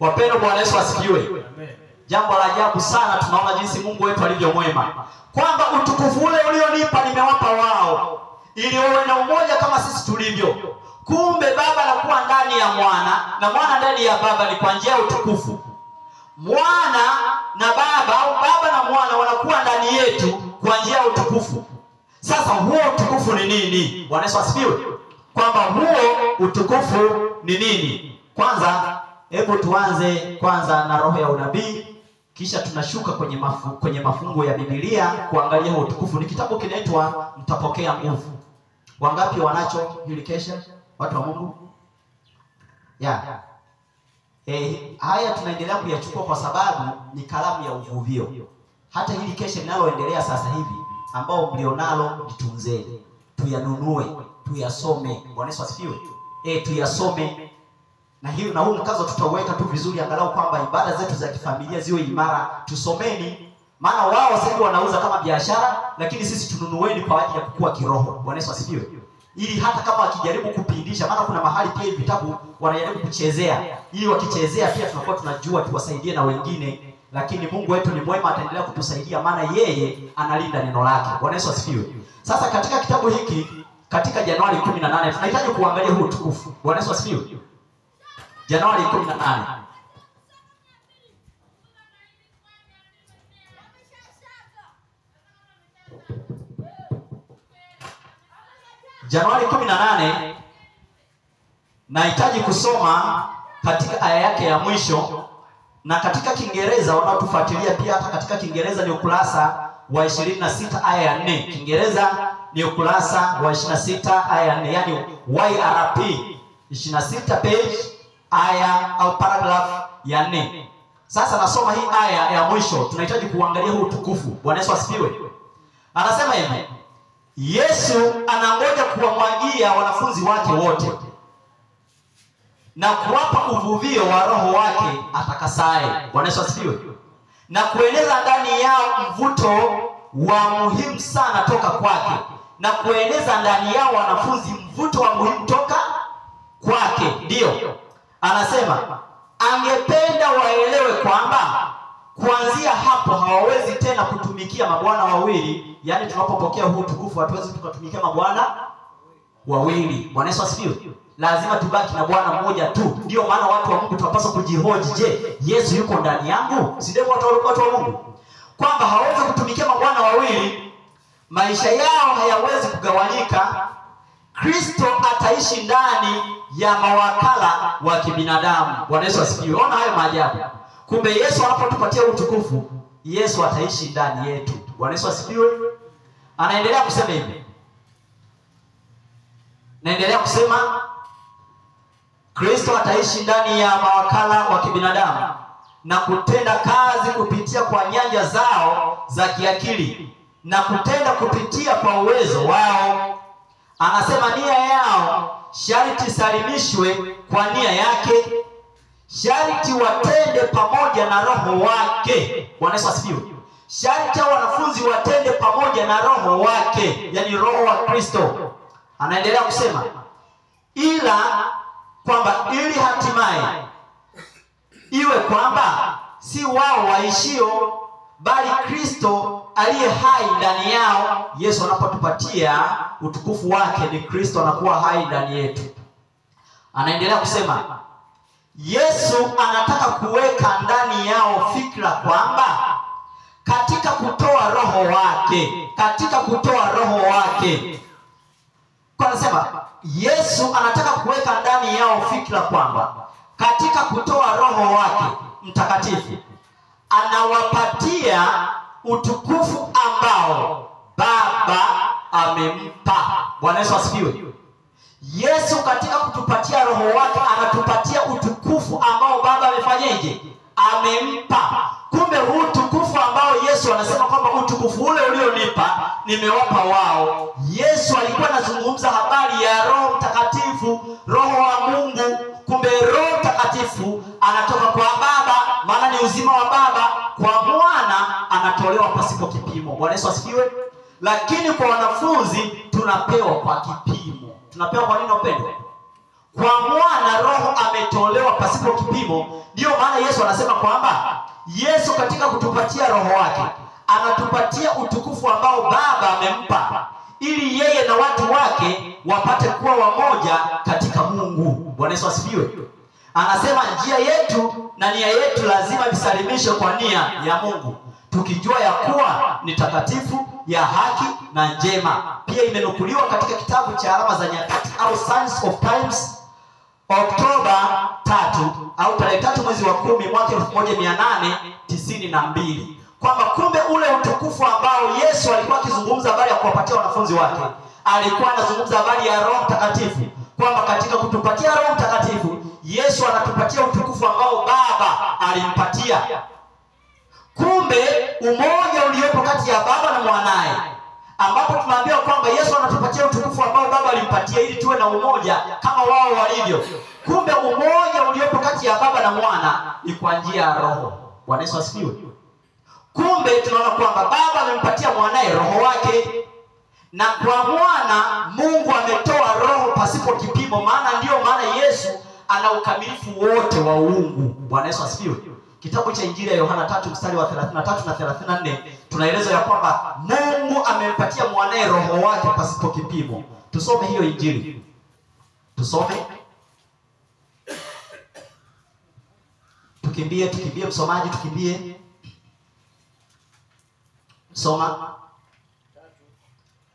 Wapendwa, Bwana Yesu asifiwe. Amen. Jambo la ajabu sana, tunaona jinsi Mungu wetu alivyo mwema, kwamba utukufu ule ulionipa nimewapa wao, ili wawe na umoja kama sisi tulivyo. Kumbe Baba anakuwa ndani ya Mwana na Mwana ndani ya Baba ni kwa njia ya utukufu. Mwana na Baba au Baba na Mwana wanakuwa ndani yetu kwa njia ya utukufu. Sasa huo utukufu ni nini? Bwana Yesu asifiwe. Kwamba huo utukufu ni nini? Kwanza hebu tuanze kwanza na roho ya unabii, kisha tunashuka kwenye mafungo ya Biblia kuangalia huo utukufu. Ni kitabu kinaitwa Mtapokea Nguvu. Wangapi wanacho hili kesha? Watu wa Mungu? Haya tunaendelea kuyachukua kwa sababu ni kalamu ya uvuvio. Hata hili kesha linaloendelea sasa hivi ambao mlionalo litunzeni, tuyanunue, tuyasome. Bwana Yesu asifiwe. Tuyasome. Na huu mkazo tutauweka tu vizuri, angalau kwamba ibada zetu za kifamilia ziwe imara. Tusomeni, maana wao sasa wanauza kama biashara, lakini sisi tununueni kwa ajili ya kukua kiroho. Bwana Yesu asifiwe. Ili hata kama wakijaribu kupindisha, maana kuna mahali pia vitabu wanajaribu kuchezea, ili wakichezea pia tunakuwa tunajua tuwasaidie na wengine. Lakini Mungu wetu ni mwema, ataendelea kutusaidia, maana yeye analinda neno lake. Bwana Yesu asifiwe. Sasa katika kitabu hiki, katika Januari 18 tunahitaji kuangalia huu utukufu. Bwana Yesu asifiwe. Januari 18. Januari 18 nahitaji kusoma katika aya yake ya mwisho, na katika Kiingereza wanaotufuatilia pia, hata katika Kiingereza ni ukurasa wa 26 aya ya 4. Kiingereza ni ukurasa wa 26 aya ya 4, yani YRP 26 page aya au paragraph ya 4. Sasa nasoma hii aya ya mwisho, tunahitaji kuangalia huu utukufu. Bwana Yesu asifiwe. Anasema hivi: Yesu anangoja kuwamwagia wanafunzi wake wote na kuwapa uvuvio wa Roho wake atakasaye. Bwana Yesu asifiwe. Na kueneza ndani yao mvuto wa muhimu sana toka kwake, na kueneza ndani yao wanafunzi mvuto wa muhimu toka kwake. Ndio anasema angependa waelewe kwamba kuanzia hapo hawawezi tena kutumikia mabwana wawili. Yani tunapopokea huu utukufu hatuwezi tukatumikia mabwana wawili. Bwana Yesu asifiwe. Lazima tubaki na Bwana mmoja tu. Ndio maana watu wa Mungu tunapaswa kujihoji, je, Yesu yuko ndani yangu? Si ndio watu wa Mungu? Kwamba hawawezi kutumikia mabwana wawili, maisha yao hayawezi kugawanyika. Kristo ataishi ndani ya mawakala wa kibinadamu. Bwana Yesu asifiwe. Ona hayo maajabu. Kumbe Yesu anapotupatia utukufu, Yesu ataishi ndani yetu. Bwana Yesu asifiwe. Anaendelea kusema hivi. Naendelea kusema Kristo ataishi ndani ya mawakala wa kibinadamu na kutenda kazi kupitia kwa nyanja zao za kiakili na kutenda kupitia kwa uwezo wao. Anasema nia yao sharti salimishwe kwa nia yake, sharti watende pamoja na Roho wake. Bwana Yesu asifiwe. Sharti wanafunzi watende pamoja na Roho wake, yani Roho wa Kristo. Anaendelea kusema ila kwamba ili hatimaye iwe kwamba si wao waishio, bali Kristo aliye hai ndani yao. Yesu anapotupatia utukufu wake, ni Kristo anakuwa hai ndani yetu. Anaendelea kusema Yesu anataka kuweka ndani yao fikra kwamba katika kutoa Roho wake, kwa anasema Yesu anataka kuweka ndani yao fikra kwamba katika kutoa Roho wake Mtakatifu anawapatia utukufu ambao Baba amempa. Bwana Yesu asifiwe. Yesu katika kutupatia Roho wake anatupatia utukufu ambao Baba amefanyaje? Amempa. Kumbe huu utukufu ambao Yesu anasema kwamba utukufu ule ulionipa nimewapa wao. Yesu alikuwa anazungumza habari ya Roho Mtakatifu, Roho wa Mungu. Kumbe Roho Mtakatifu anatoka kwa Baba, maana ni uzima wa Baba. Kwa Mwana anatolewa pasipo kipimo. Bwana Yesu asifiwe. Lakini kwa wanafunzi tunapewa kwa kipimo. Tunapewa kwa nini wapendwa? Kwa Mwana Roho ametolewa pasipo kipimo. Ndio maana Yesu anasema kwamba Yesu katika kutupatia Roho wake anatupatia utukufu ambao Baba amempa, ili yeye na watu wake wapate kuwa wamoja katika Mungu. Bwana Yesu asifiwe. Anasema njia yetu na nia yetu lazima visalimishwe kwa nia ya Mungu, tukijua ya kuwa ni takatifu, ya haki na njema. Pia imenukuliwa katika kitabu cha Alama za Nyakati au Signs of Times Oktoba 3 au tarehe 3 mwezi wa 10 mwaka 1892, kwamba kumbe ule utukufu ambao Yesu alikuwa akizungumza habari ya kuwapatia wanafunzi wake, alikuwa anazungumza habari ya Roho Mtakatifu, kwamba katika kutupatia Roho Mtakatifu Yesu anatupatia utukufu ambao Baba alimpatia. Kumbe umoja uliopo kati ya Baba na Mwanaye, ambapo tunaambiwa kwamba Yesu anatupatia utukufu ambao Baba alimpatia ili tuwe na umoja kama wao walivyo. Kumbe umoja uliopo kati ya Baba na Mwana ni kwa njia ya Roho. Bwana Yesu asifiwe. Kumbe tunaona kwamba Baba amempatia Mwanaye Roho wake, na kwa Mwana Mungu ametoa Roho pasipo kipimo, maana ndiyo maana Yesu ana ukamilifu wote wa uungu. Bwana Yesu asifiwe. Kitabu cha Injili ya Yohana 3 mstari wa 33 na 34 tunaeleza ya kwamba Mungu amempatia Mwanaye Roho wake pasipo kipimo. Tusome hiyo Injili. Tusome. Tukimbie msomaji, tukimbie. Soma.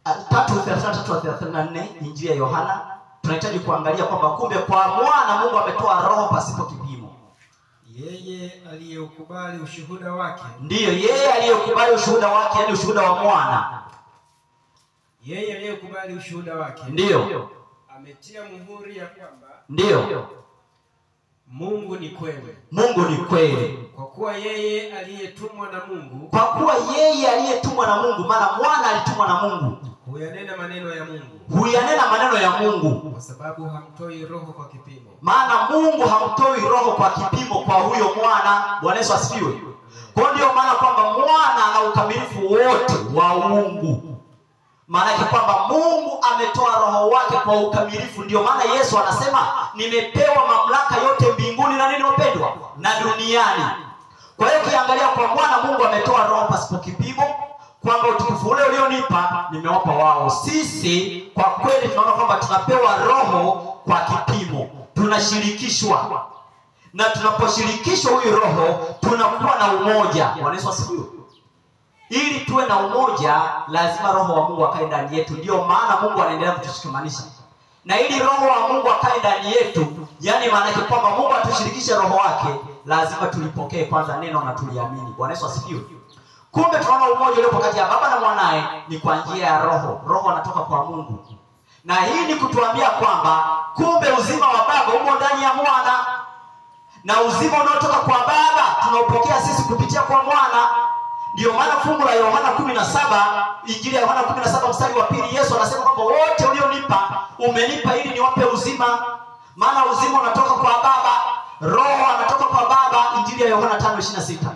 3:33-34 Injili ya Yohana. Tunahitaji kuangalia kwamba kumbe kwa Mwana Mungu ametoa Roho pasipo kipimo. Yeye aliyekubali ushuhuda wake. Ndiyo, yeye aliyekubali ushuhuda wake, yani ushuhuda wa Mwana. Yeye aliyekubali ushuhuda wake. Ndiyo. Ametia muhuri ya kwamba ndiyo, Mungu ni kweli. Mungu ni kweli. Kwa kuwa yeye aliyetumwa na Mungu. Kwa kuwa yeye aliyetumwa na Mungu, maana Mwana alitumwa na Mungu. Huyanena maneno ya Mungu. Huyanena maneno ya Mungu. Kwa sababu hamtoi Roho kwa kipimo. Maana Mungu hamtoi Roho kwa kipimo kwa huyo Mwana. Bwana Yesu asifiwe. Kwa ndio maana kwamba Mwana ana ukamilifu wote wa uungu. Maana yake kwamba Mungu ametoa Roho wake kwa ukamilifu. Ndio maana Yesu anasema nimepewa mamlaka yote mbinguni na nini wapendwa, na duniani. Kwa hiyo kiangalia kwa Mwana, Mungu ametoa Roho pasipo kipimo, kwamba utukufu ule ulionipa nimewapa wao. Sisi kwa kweli tunaona kwamba tunapewa Roho kwa kipimo, tunashirikishwa, na tunaposhirikishwa huyu Roho tunakuwa na umoja. Bwana Yesu asifiwe. Ili tuwe na umoja lazima Roho wa Mungu akae ndani yetu. Ndio maana Mungu anaendelea kutushikamanisha. Na ili Roho wa Mungu akae ndani yetu, yani maana yake kwamba Mungu atushirikishe Roho wake, lazima tulipokee kwanza neno na tuliamini. Bwana Yesu asifiwe. Kumbe tunaona umoja uliopo kati ya Baba na Mwanaye ni kwa njia ya Roho. Roho anatoka kwa Mungu. Na hii ni kutuambia kwamba kumbe uzima wa Baba umo ndani ya Mwana, na uzima unaotoka kwa Baba tunaupokea sisi kupitia kwa Mwana. Ndio maana fungu la Yohana 17, Injili ya Yohana 17 mstari wa 2, Yesu anasema kwamba wote ulionipa umenipa ili niwape uzima. Maana uzima unatoka kwa Baba, Roho anatoka kwa Baba. Injili ya Yohana 5:26.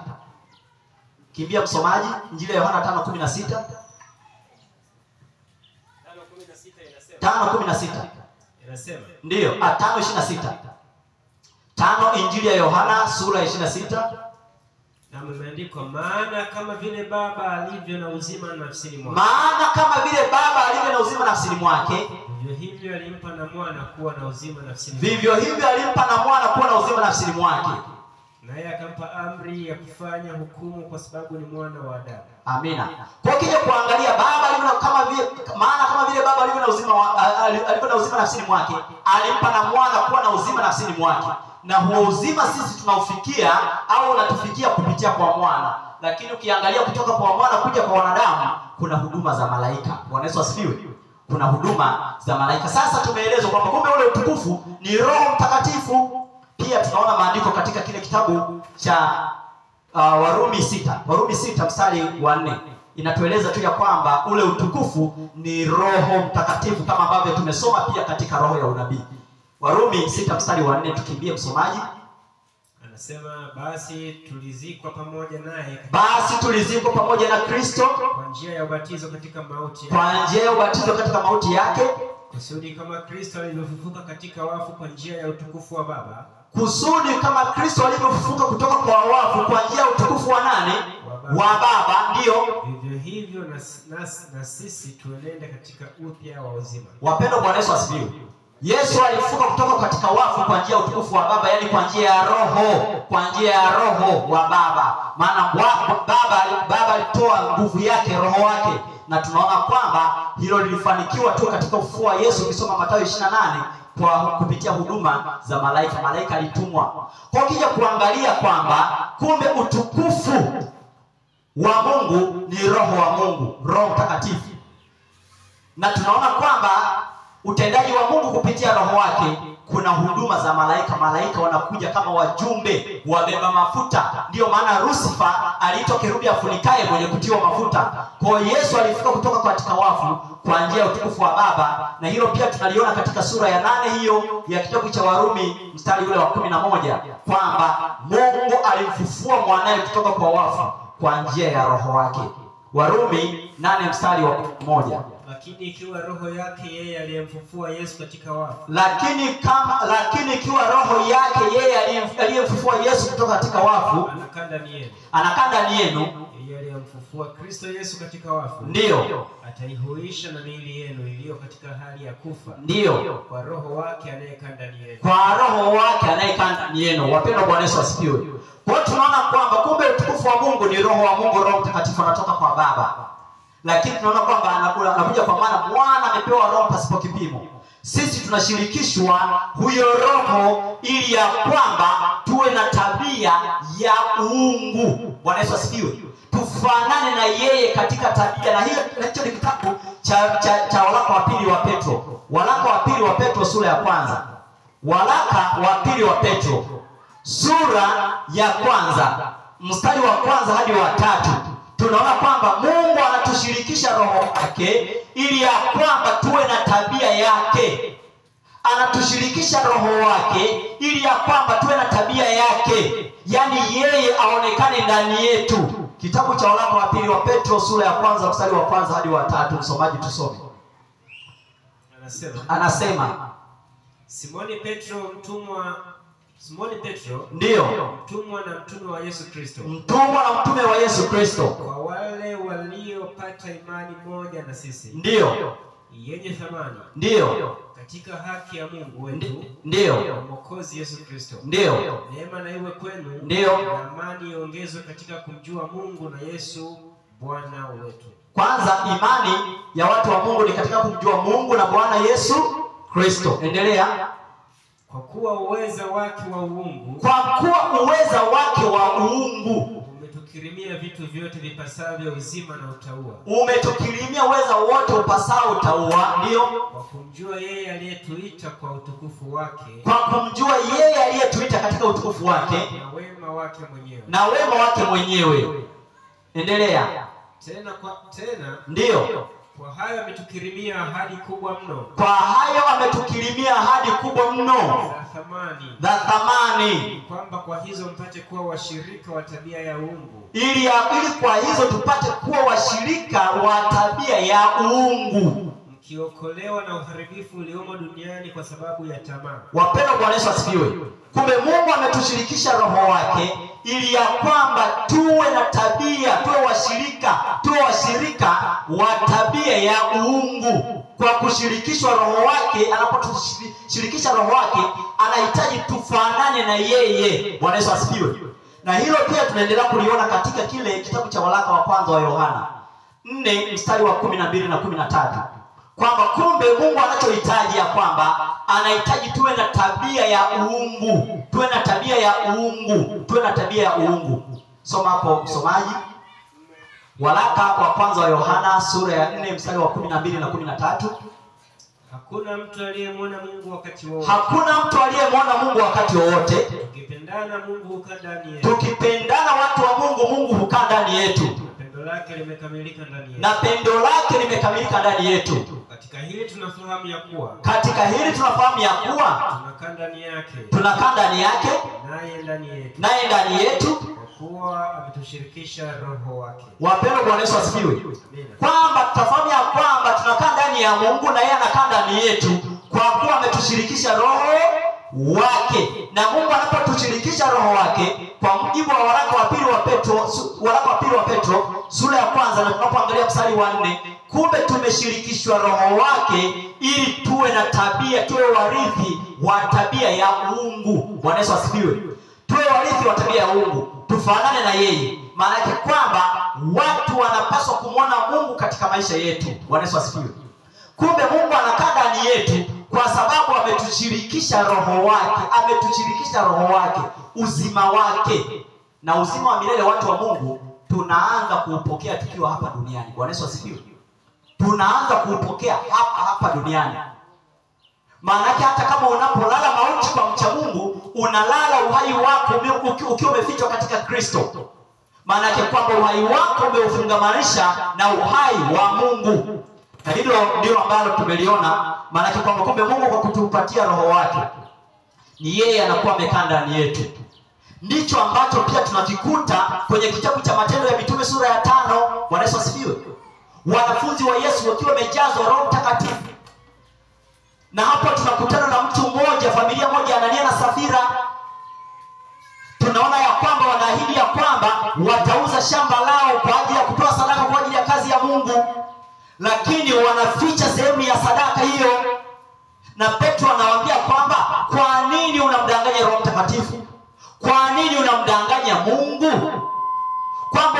Kimbia msomaji, Injili ya Yohana 5:16. 5:16 inasema. Ndiyo, 5:26. 5 Injili ya Yohana sura ya 26. Na imeandikwa, maana kama vile Baba alivyo na uzima nafsini mwake. Maana kama vile Baba alivyo na uzima nafsini mwake, vivyo hivyo alimpa na Mwana kuwa na uzima nafsini mwake. Vivyo hivyo alimpa na Mwana kuwa na uzima nafsini mwake. Naye akampa amri ya kufanya hukumu kwa sababu ni mwana wa Adamu. Amina. Kwa kile kuangalia Baba alivyo kama vile, maana kama vile Baba alivyo na uzima nafsini mwake, alimpa na Mwana kuwa na uzima nafsini mwake. Na huo uzima sisi tunaufikia au unatufikia kupitia kwa Mwana. Lakini ukiangalia kutoka kwa Mwana kuja kwa wanadamu, kuna huduma za malaika. Bwana Yesu asifiwe. Kuna huduma za malaika. Sasa tumeelezwa kwamba kumbe ule utukufu ni Roho Mtakatifu. Pia tunaona maandiko katika kile kitabu cha Warumi 6 mstari wa 4 inatueleza tu ya kwamba ule utukufu ni Roho Mtakatifu, kama ambavyo tumesoma pia katika roho ya unabii. Warumi 6 mstari wa 4, tukimbie msomaji. Anasema basi tulizikwa pamoja naye. Basi tulizikwa pamoja na Kristo kwa njia ya ubatizo katika mauti yake. Kwa njia ya ubatizo katika mauti yake. Kusudi kama Kristo alivyofufuka katika wafu kwa njia ya utukufu wa Baba. Kusudi kama Kristo alivyofufuka kutoka kwa wafu kwa njia ya utukufu wa nani? Wa Baba. Ndio. Vivyo hivyo na sisi tuenende katika upya wa uzima. Wapendwa, Bwana Yesu asifiwe. Yesu alifufuka kutoka katika wafu kwa njia ya utukufu wa Baba, yani kwa njia ya Roho, kwa njia ya Roho wa Baba. Maana Baba alitoa nguvu yake, Roho wake, na tunaona kwamba hilo lilifanikiwa tu katika ufufuo wa Yesu. Ukisoma Mathayo 28 kwa kupitia huduma za malaika. Malaika alitumwa. Kwa kija kuangalia kwamba kumbe utukufu wa Mungu ni roho wa Mungu, Roho Mtakatifu. Na tunaona kwamba utendaji wa Mungu kupitia roho wake, kuna huduma za malaika. Malaika wanakuja kama wajumbe, wabeba mafuta. Ndio maana Lucifer aliitwa kerubi afunikaye, mwenye kutiwa mafuta. Kwa Yesu alifika kutoka katika wafu kwa njia ya utukufu wa Baba, na hilo pia tunaliona katika sura ya 8 hiyo ya kitabu cha Warumi mstari ule wa 11 kwamba Mungu alimfufua mwanae kutoka kwa wafu kwa njia ya roho wake. Warumi 8 mstari wa 1. Lakini ikiwa roho yake yeye aliyemfufua Yesu katika wafu, lakini ikiwa roho yake yeye aliyemfufua Yesu kutoka katika wafu anakaa ndani yenu, yeye aliyemfufua Kristo Yesu katika wafu, ndio ataihuisha na miili yenu iliyo katika hali ya kufa, ndio kwa roho wake anayekaa ndani yenu. Kwa roho wake anayekaa ndani yenu. Wapendwa, Bwana Yesu asifiwe. Kwa tunaona kwamba kumbe utukufu wa Mungu ni roho wa Mungu, Roho Mtakatifu anatoka kwa Baba. Lakini tunaona kwamba anakuja kwa maana Bwana amepewa roho pasipo kipimo. Sisi tunashirikishwa huyo roho ili ya kwamba tuwe na tabia ya uungu. Bwana Yesu asifiwe. Tufanane na yeye katika tabia. Na hiyo ni kitabu cha waraka wa pili wa Petro. Waraka wa pili wa Petro sura ya 1. Waraka wa pili wa Petro sura ya 1 mstari wa 1 hadi wa 3. Tunaona kwamba Mungu anatushirikisha roho wake ili ya kwamba tuwe na tabia yake. Anatushirikisha roho wake ili ya kwamba tuwe na tabia yake, yani yeye aonekane ndani yetu. Kitabu cha waraka wa pili wa Petro sura ya 1 mstari wa 1 hadi wa 3. Msomaji tusome. Anasema Simoni Petro ndio mtumwa na mtume wa Yesu Kristo, mtumwa na mtume wa Yesu Kristo, kwa wale waliopata imani moja na sisi, ndio yenye thamani, ndio katika haki ya Mungu wetu, ndio Mwokozi Yesu Kristo. Ndio neema na iwe kwenu, ndio na amani iongezwe katika kumjua Mungu na Yesu Bwana wetu. Kwanza, imani ya watu wa Mungu ni katika kumjua Mungu na Bwana Yesu Kristo. Endelea. Kwa kuwa uweza wake wa uungu, umetukirimia vitu vyote vipasavyo uzima na utauwa. Umetukirimia uweza wote upasao utauwa. Ndio. Kwa kumjua yeye aliyetuita kwa utukufu wake. Kwa kumjua yeye aliyetuita katika utukufu wake. Na wema wake mwenyewe. Endelea. Tena. Ndio. Kwa hayo ametukirimia ahadi kubwa mno. Za thamani. Kwamba kwa hizo mpate kuwa washirika wa tabia ya uungu. Ili kwa hizo tupate kuwa washirika wa tabia ya uungu. Mkiokolewa na uharibifu uliomo duniani kwa sababu ya tamaa. Wapendwa, Bwana Yesu asifiwe. Kumbe Mungu ametushirikisha roho wake ili ya kwamba tuwe na tabia, tuwe washirika wa tabia ya uungu. Kwa kushirikishwa roho wake, anapotushirikisha roho wake, anahitaji tufanane na yeye. Bwana Yesu asifiwe. Na hilo pia tunaendelea kuliona katika kile kitabu cha waraka wa kwanza wa Yohana 4 mstari wa 12 na 13. Kwamba kumbe Mungu anachohitaji ya kwamba anahitaji tuwe na tabia ya uungu. Tuwe na tabia ya uungu. Soma hapo msomaji. Waraka wa kwanza wa Yohana sura ya 4 mstari wa 12 na 13. Hakuna mtu aliyemwona Mungu wakati wowote. Tukipendana watu wa Mungu, Mungu hukaa ndani yetu. Pendo lake limekamilika ndani yetu. Katika hili tunafahamu ya kuwa tunakaa ndani yake, naye ndani yetu, kwa kuwa ametushirikisha roho wake. Wapendwa, Bwana Yesu asifiwe. Kwamba tutafahamu ya kwamba tunakaa ndani ya Mungu na yeye anakaa ndani yetu kwa kuwa ametushirikisha roho wake. Na Mungu anapotushirikisha roho wake, kwa mujibu wa waraka wa pili wa Petro sura ya 1, na tunapoangalia mstari wa 4, kumbe tumeshirikishwa roho wake ili tuwe na tabia, tuwe warithi wa tabia ya uungu. Bwana Yesu asifiwe. Tuwe warithi wa tabia ya uungu, tufanane na yeye. Maana yake kwamba watu wanapaswa kumwona Mungu katika maisha yetu. Bwana Yesu asifiwe. Kumbe Mungu anakaa ndani yetu kwa sababu ametushirikisha roho wake, ametushirikisha roho wake, uzima wake. Na uzima wa milele, watu wa Mungu, tunaanza kuupokea tukiwa hapa duniani. Bwana Yesu asifiwe. Tunaanza kuupokea hapa duniani. Maana hata kama unapolala mauti kwa mcha Mungu, unalala uhai wako ukiwa umefichwa katika Kristo. Maana kwamba uhai wako umeufungamanisha na uhai wa Mungu. Na hilo ndio ambalo tumeliona. Maana kwamba kumbe Mungu kwa kutupatia roho wake, ni yeye anakuwa amekaa ndani yetu. Ndicho ambacho pia tunakikuta kwenye kitabu cha Matendo ya Mitume sura ya 5. Bwana Yesu asifiwe. Wanafunzi wa Yesu wakiwa wamejazwa Roho Mtakatifu. Na hapo tunakutana na mtu mmoja, familia moja, Anania na Safira. Tunaona ya kwamba wanaahidi ya kwamba watauza shamba lao kwa ajili ya kutoa sadaka kwa ajili ya kazi ya Mungu, lakini wanaficha sehemu ya sadaka hiyo. Na Petro anawaambia kwamba, kwa nini unamdanganya Roho Mtakatifu? Kwa nini unamdanganya Mungu? Kwamba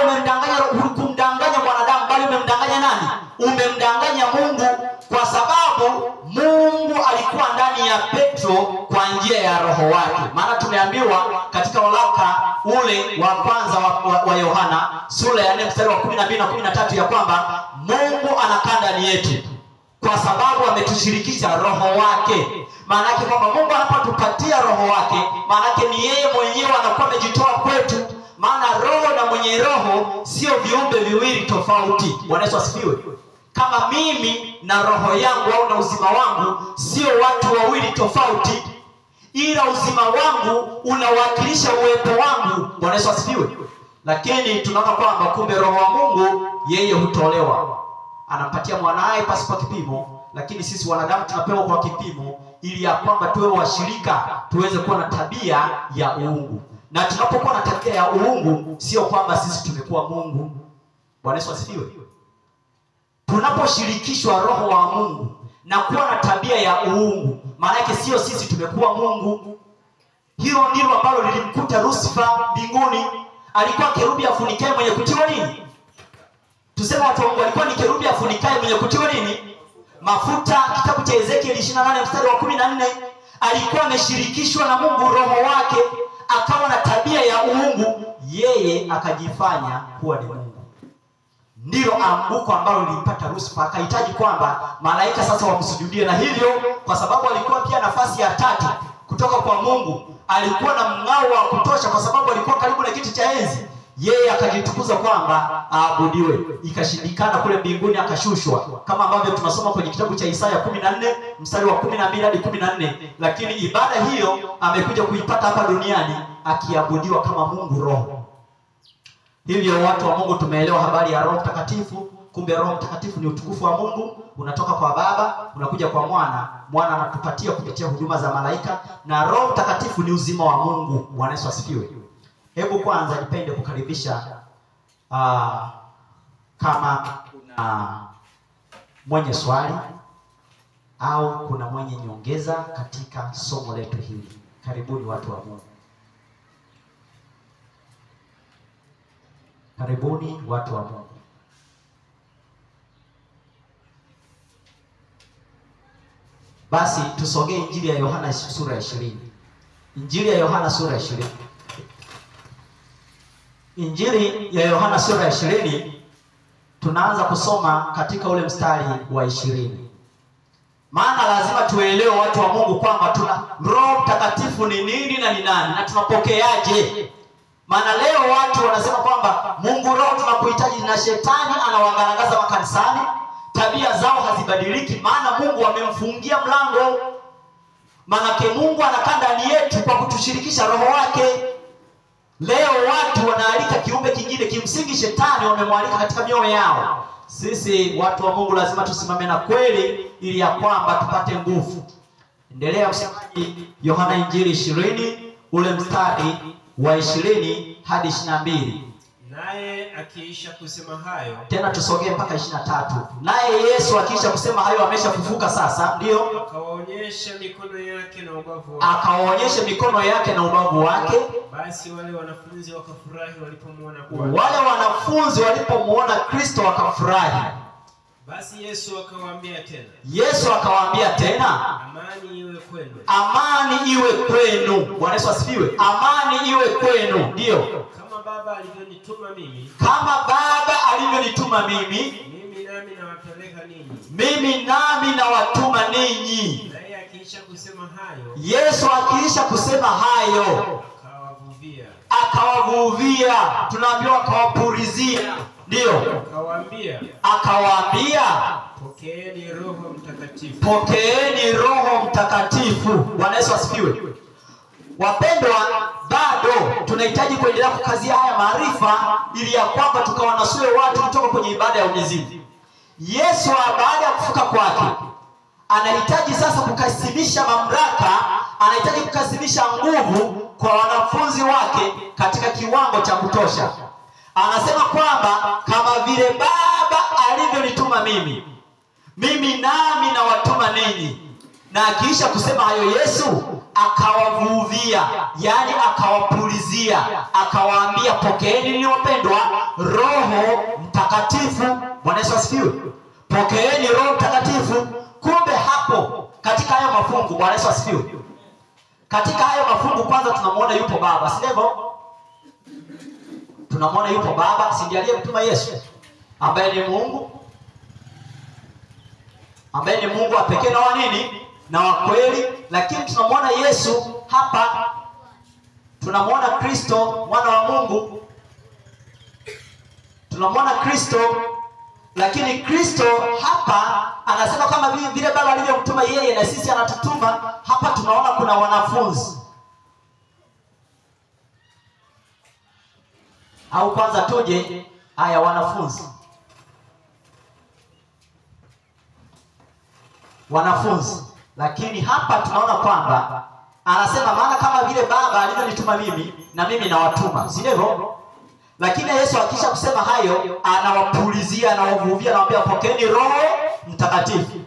kumdanganya mwanadamu, bali umemdanganya nani? Umemdanganya Mungu, kwa sababu Mungu alikuwa ndani ya Petro kwa njia ya roho wake. Maana tumeambiwa katika waraka ule wa kwanza wa Yohana sura ya 4 mstari wa 12 na 13 ya kwamba Mungu anakaa ndani yetu kwa sababu ametushirikisha roho wake. Maana yake kwamba Mungu anapotupatia roho wake, maana yake ni yeye mwenyewe anakuwa amejitoa kwetu. Maana roho na mwenye roho sio viumbe viwili tofauti. Bwana Yesu asifiwe. Kama mimi na roho yangu au na uzima wangu sio watu wawili tofauti, ila uzima wangu unawakilisha uwepo wangu. Bwana Yesu asifiwe. Lakini tunaona kwamba kumbe roho wa Mungu yeye hutolewa, anampatia mwanae pasipo kipimo, lakini sisi wanadamu tunapewa kwa kipimo, ili ya kwamba tuwe washirika, tuweze kuwa na tabia ya uungu. Na tunapokuwa na tabia ya uungu, sio kwamba sisi tumekuwa Mungu. Bwana Yesu asifiwe. Tunaposhirikishwa roho wa Mungu na kuwa na tabia ya uungu, maana yake sio sisi tumekuwa Mungu. Hilo ndilo ambalo lilimkuta Lucifer mbinguni. Alikuwa kerubi afunikaye mwenye kutiwa nini? Tuseme watu wa Mungu, alikuwa ni kerubi afunikaye mwenye kutiwa nini? Mafuta. Kitabu cha Ezekiel 28 mstari wa 14. Alikuwa ameshirikishwa na Mungu roho wake, akawa na tabia ya uungu, yeye akajifanya kuwa ni Mungu. Ndilo anguko ambalo lilimpata Lucifer, akahitaji kwamba malaika sasa wamsujudie. Na hivyo kwa sababu alikuwa pia nafasi ya tatu kutoka kwa Mungu, alikuwa na mng'ao wa kutosha, kwa sababu alikuwa karibu na kiti cha enzi, yeye akajitukuza kwamba aabudiwe. Ikashindikana kule mbinguni, akashushwa, kama ambavyo tunasoma kwenye kitabu cha Isaya 14 mstari wa 12 hadi 14. Lakini ibada hiyo amekuja kuipata hapa duniani, akiabudiwa kama Mungu Roho. Hivyo watu wa Mungu, tumeelewa habari ya Roho Mtakatifu. Kumbe Roho Mtakatifu ni utukufu wa Mungu, unatoka kwa Baba unakuja kwa Mwana, Mwana anatupatia kupitia huduma za malaika, na Roho Mtakatifu ni uzima wa Mungu. Bwana Yesu asifiwe. Hebu kwanza nipende kukaribisha kama kuna mwenye swali au kuna mwenye nyongeza katika somo letu hili. Karibuni watu wa Mungu. Karibuni watu wa Mungu. Basi tusogee Injili ya Yohana sura ya 20. Injili ya Yohana sura ya 20. Injili ya Yohana sura ya 20, tunaanza kusoma katika ule mstari wa 20. Maana lazima tuelewe watu wa Mungu kwamba tuna Roho Mtakatifu ni nini na ni nani na tunapokeaje. Maana leo watu wanasema kwamba Mungu Roho tunakuhitaji, na shetani anawagaragaza makanisani, tabia zao hazibadiliki, maana Mungu amemfungia mlango. Maana Mungu anakaa ndani yetu kwa kutushirikisha roho wake. Leo watu wanaalika kiumbe kingine, kimsingi shetani wamemwalika katika mioyo yao. Sisi watu wa Mungu lazima tusimame na kweli, ili ya kwamba tupate nguvu. Endelea msemaji. Yohana Injili 20 ule mstari wa 20 hadi 22. Naye akiisha kusema hayo, tena tusogee mpaka 23. Naye Yesu akiisha kusema hayo, ameshafufuka sasa, ndio akawaonyesha mikono yake na ubavu wake. Akawaonyesha mikono yake na ubavu wake. Basi wale wanafunzi wakafurahi walipomuona Bwana. Wale wanafunzi walipomuona Kristo wakafurahi. Basi Yesu akawaambia tena, amani iwe kwenu. Amani iwe kwenu. Bwana Yesu asifiwe. Amani iwe kwenu. Ndio. Kama Baba alivyonituma mimi. Mimi nami nawapeleka ninyi. Mimi nami nawatuma ninyi. Naye akiisha kusema hayo. Yesu akiisha kusema hayo, akawavuvia. Tunaambiwa akawapulizia. Ndio. Akawaambia, pokeeni Roho Mtakatifu. Pokeeni Roho Mtakatifu. Bwana Yesu asifiwe. Wapendwa, bado tunahitaji kuendelea kukazia haya maarifa ili ya kwamba tukawanasue watu kutoka kwenye ibada ya umizimu. Yesu baada ya kufuka kwake anahitaji sasa kukasimisha mamlaka, anahitaji kukasimisha nguvu kwa wanafunzi wake katika kiwango cha kutosha. Anasema kwamba kama vile Baba alivyonituma mimi nami nawatuma ninyi. Na akiisha kusema hayo, Yesu akawavuvia, yani akawapulizia, akawaambia, pokeeni ninyi wapendwa Roho Mtakatifu. Bwana Yesu asifiwe. Pokeeni Roho Mtakatifu. Kumbe hapo katika hayo mafungu, Bwana Yesu asifiwe, katika hayo mafungu kwanza tunamwona yupo Baba, si ndivyo? Tunamwona yupo Baba, si ndiye aliyemtuma Yesu, ambaye ni Mungu, wa pekee na wa nini? Na wa kweli. Lakini tunamwona Yesu hapa, tunamwona Kristo mwana wa Mungu, tunamwona Kristo. Lakini Kristo hapa anasema kama vile Baba alivyomtuma yeye na sisi anatutuma. Hapa tunaona kuna wanafunzi. Au kwanza tuje haya wanafunzi. Lakini hapa tunaona kwamba anasema maana kama vile Baba alivyonituma mimi na mimi nawatuma, si ndivyo? Lakini Yesu akisha kusema hayo, anawapulizia, anawavuvia, anawaambia pokeeni Roho Mtakatifu.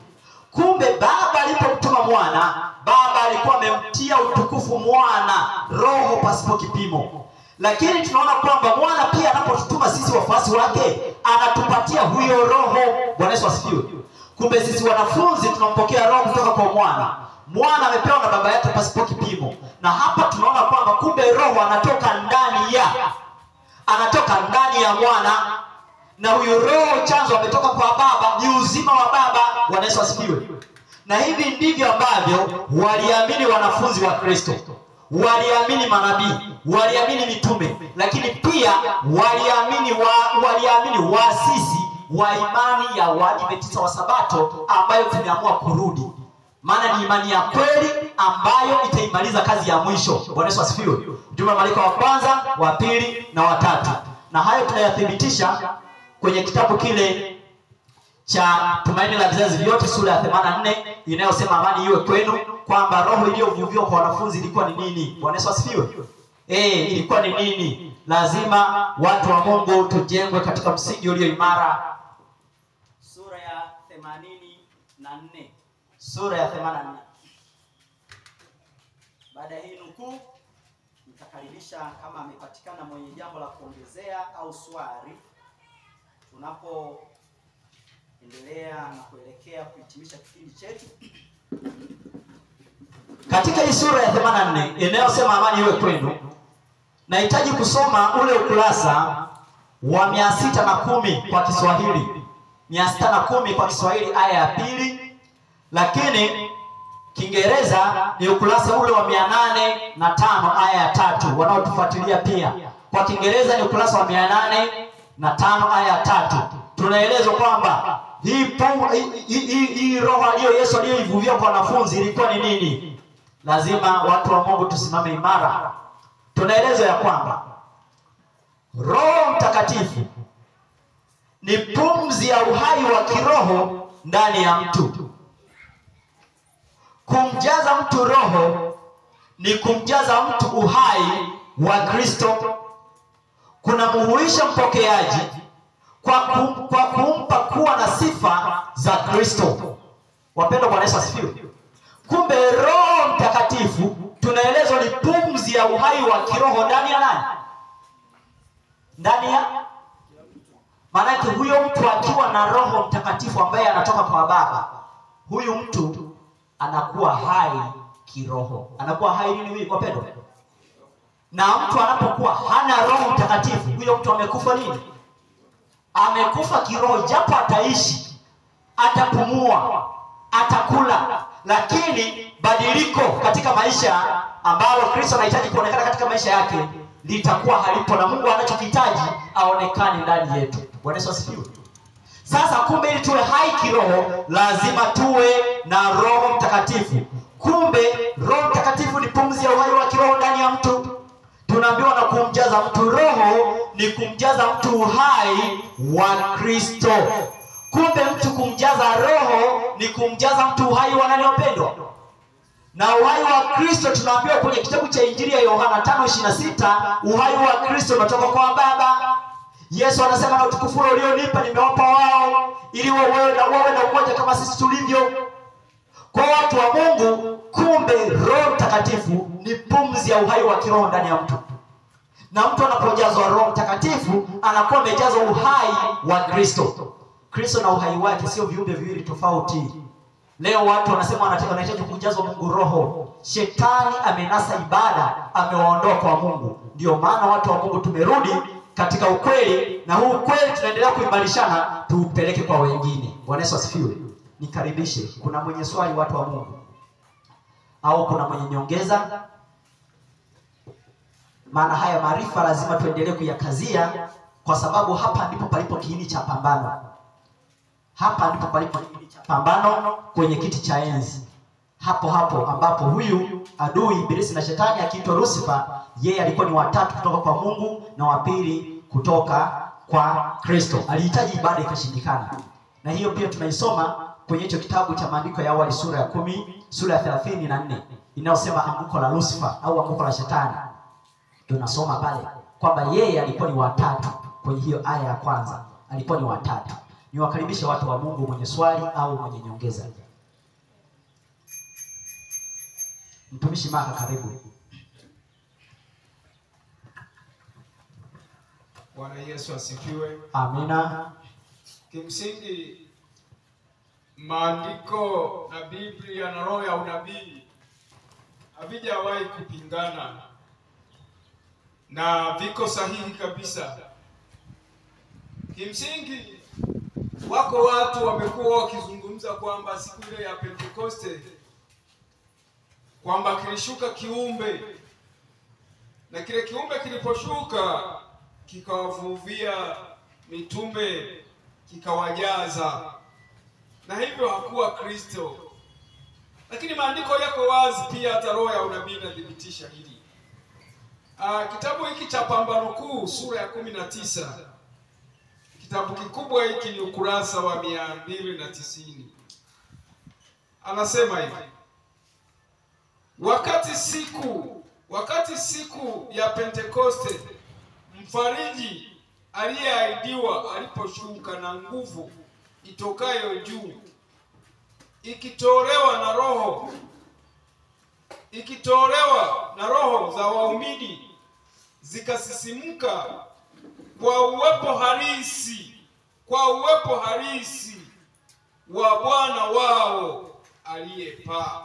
Kumbe Baba alipomtuma Mwana, Baba alikuwa amemtia utukufu Mwana Roho pasipo kipimo. Lakini tunaona kwamba Mwana pia anapotutuma sisi wafuasi wake, anatupatia huyo Roho. Bwana Yesu asifiwe. Kumbe sisi wanafunzi tunampokea Roho kutoka kwa Mwana. Mwana amepewa na Baba yake pasipo kipimo. Na hapa tunaona kwamba kumbe Roho anatoka ndani ya Mwana, na huyo Roho chanzo ametoka kwa Baba, ni uzima wa Baba. Bwana Yesu asifiwe. Na hivi ndivyo ambavyo waliamini wanafunzi wa Kristo, waliamini manabii, waliamini mitume, lakini pia waliamini waasisi wa imani ya Waadventista wa Sabato ambayo tumeamua kurudi. Maana ni imani ya kweli ambayo itaimaliza kazi ya mwisho. Bwana Yesu asifiwe. Mtume Malaika wa kwanza, wa pili na wa tatu. Na hayo tunayathibitisha kwenye kitabu kile cha Tumaini la Vizazi Vyote sura ya 84 inayosema amani iwe kwenu, kwamba roho iliyovuviwa kwa wanafunzi ilikuwa ni nini? Bwana Yesu asifiwe. Ilikuwa ni nini? Lazima watu wa Mungu tujengwe katika msingi ulio imara. Sura ya 84. Sura ya 84. Baada ya hii nukuu, nitakaribisha kama amepatikana mwenye jambo la kuongezea au swali tunapoendelea na kuelekea kuhitimisha kipindi chetu. Katika hii sura ya 84 inayosema amani iwe kwenu, nahitaji kusoma ule ukurasa wa 610 kwa Kiswahili. 610 kwa Kiswahili aya ya 2, lakini Kiingereza ni ukurasa ule wa 805 aya ya 3. Wanaotufuatilia pia, kwa Kiingereza ni ukurasa wa 805 aya ya 3. Tunaelezwa kwamba hii roho aliyo Yesu aliyoivuvia kwa wanafunzi ilikuwa ni nini? Lazima watu wa Mungu tusimame imara. Tunaelezwa ya kwamba Roho Mtakatifu ni pumzi ya uhai wa kiroho ndani ya mtu. Kumjaza mtu roho ni kumjaza mtu uhai wa Kristo. Kuna muhuisha mpokeaji kwa kumpa kuwa na sifa za Kristo. Wapendwa, Bwana Yesu asifiwe. Kumbe Roho Mtakatifu tunaelezwa ni pumzi ya uhai wa kiroho ndani ya nani? Ndani ya Maana huyo mtu akiwa na Roho Mtakatifu ambaye anatoka kwa Baba, huyu mtu anakuwa hai kiroho. Anakuwa hai nini huyu kwa pendo? Na mtu anapokuwa hana Roho Mtakatifu, huyo mtu amekufa nini? Amekufa kiroho. Japo ataishi, atapumua, atakula, lakini badiliko katika maisha ambalo Kristo anahitaji kuonekana katika maisha yake litakuwa halipo, na Mungu anachokihitaji aonekane ndani yetu. Bwana Yesu asifiwe. Sasa kumbe ili tuwe hai kiroho lazima tuwe na Roho Mtakatifu. Kumbe Roho Mtakatifu ni pumzi ya uhai wa kiroho ndani ya mtu. Tunaambiwa na kumjaza mtu Roho ni kumjaza mtu uhai wa Kristo. Kumbe mtu kumjaza Roho ni kumjaza mtu uhai wa nani wapendwa? Na uhai wa Kristo tunaambiwa kwenye kitabu cha Injili ya Yohana 5:26, uhai wa Kristo unatoka kwa Baba. Yesu anasema, na utukufu ulionipa nimewapa wao, ili wawe na umoja kama sisi tulivyo. Kwa watu wa Mungu, kumbe Roho Mtakatifu ni pumzi ya uhai wa kiroho ndani ya mtu. Na mtu anapojazwa Roho Mtakatifu anakuwa amejazwa uhai wa Kristo. Kristo na uhai wake sio viumbe viwili tofauti. Leo watu wanasema wanahitaji kujazwa Mungu Roho. Shetani amenasa ibada, amewaondoa kwa Mungu. Ndio maana watu wa Mungu tumerudi katika ukweli, na huu ukweli tunaendelea kuimarishana tuupeleke kwa wengine. Bwana Yesu asifiwe. Nikaribishe. Kuna mwenye swali watu wa Mungu? Au kuna mwenye nyongeza? Maana haya maarifa lazima tuendelee kuyakazia, kwa sababu hapa ndipo palipo kiini cha pambano. Hapa ndipo palipo kiini cha pambano kwenye kiti cha enzi. Hapo ambapo huyu adui Ibilisi na Shetani akiitwa Lucifer, yeye alikuwa ni watatu kutoka kwa Mungu na wa pili kutoka kwa Kristo. Alihitaji ibada ikashindikana. Na hiyo pia tunaisoma kwenye hicho kitabu cha maandiko ya awali sura ya 10, sura ya 34 inayosema anguko la Lucifer au anguko la Shetani. Tunasoma pale kwamba yeye alikuwa ni watatu kwenye hiyo aya ya kwanza. Alikuwa ni watatu. Niwakaribishe watu wa Mungu mwenye swali au mwenye nyongeza. Mtumishi Maka, karibu. Bwana Yesu asifiwe. Amina. Kimsingi maandiko na Biblia na roho ya unabii havijawahi kupingana na viko sahihi kabisa. Kimsingi wako watu wamekuwa wakizungumza kwamba siku ile ya Pentekoste kwamba kilishuka kiumbe, na kile kiumbe kiliposhuka kikawavuvia mitume kikawajaza, na hivyo hakuwa Kristo. Lakini maandiko yako wazi pia, hata roho ya unabii inathibitisha hili. Kitabu hiki cha Pambano Kuu sura ya 19, kitabu kikubwa hiki, ni ukurasa wa 290. Anasema hivi: wakati siku ya Pentekoste mfariji aliyeahidiwa aliposhuka na nguvu itokayo juu, ikitolewa na roho za waumini zikasisimka kwa uwepo halisi wa Bwana wao aliyepaa.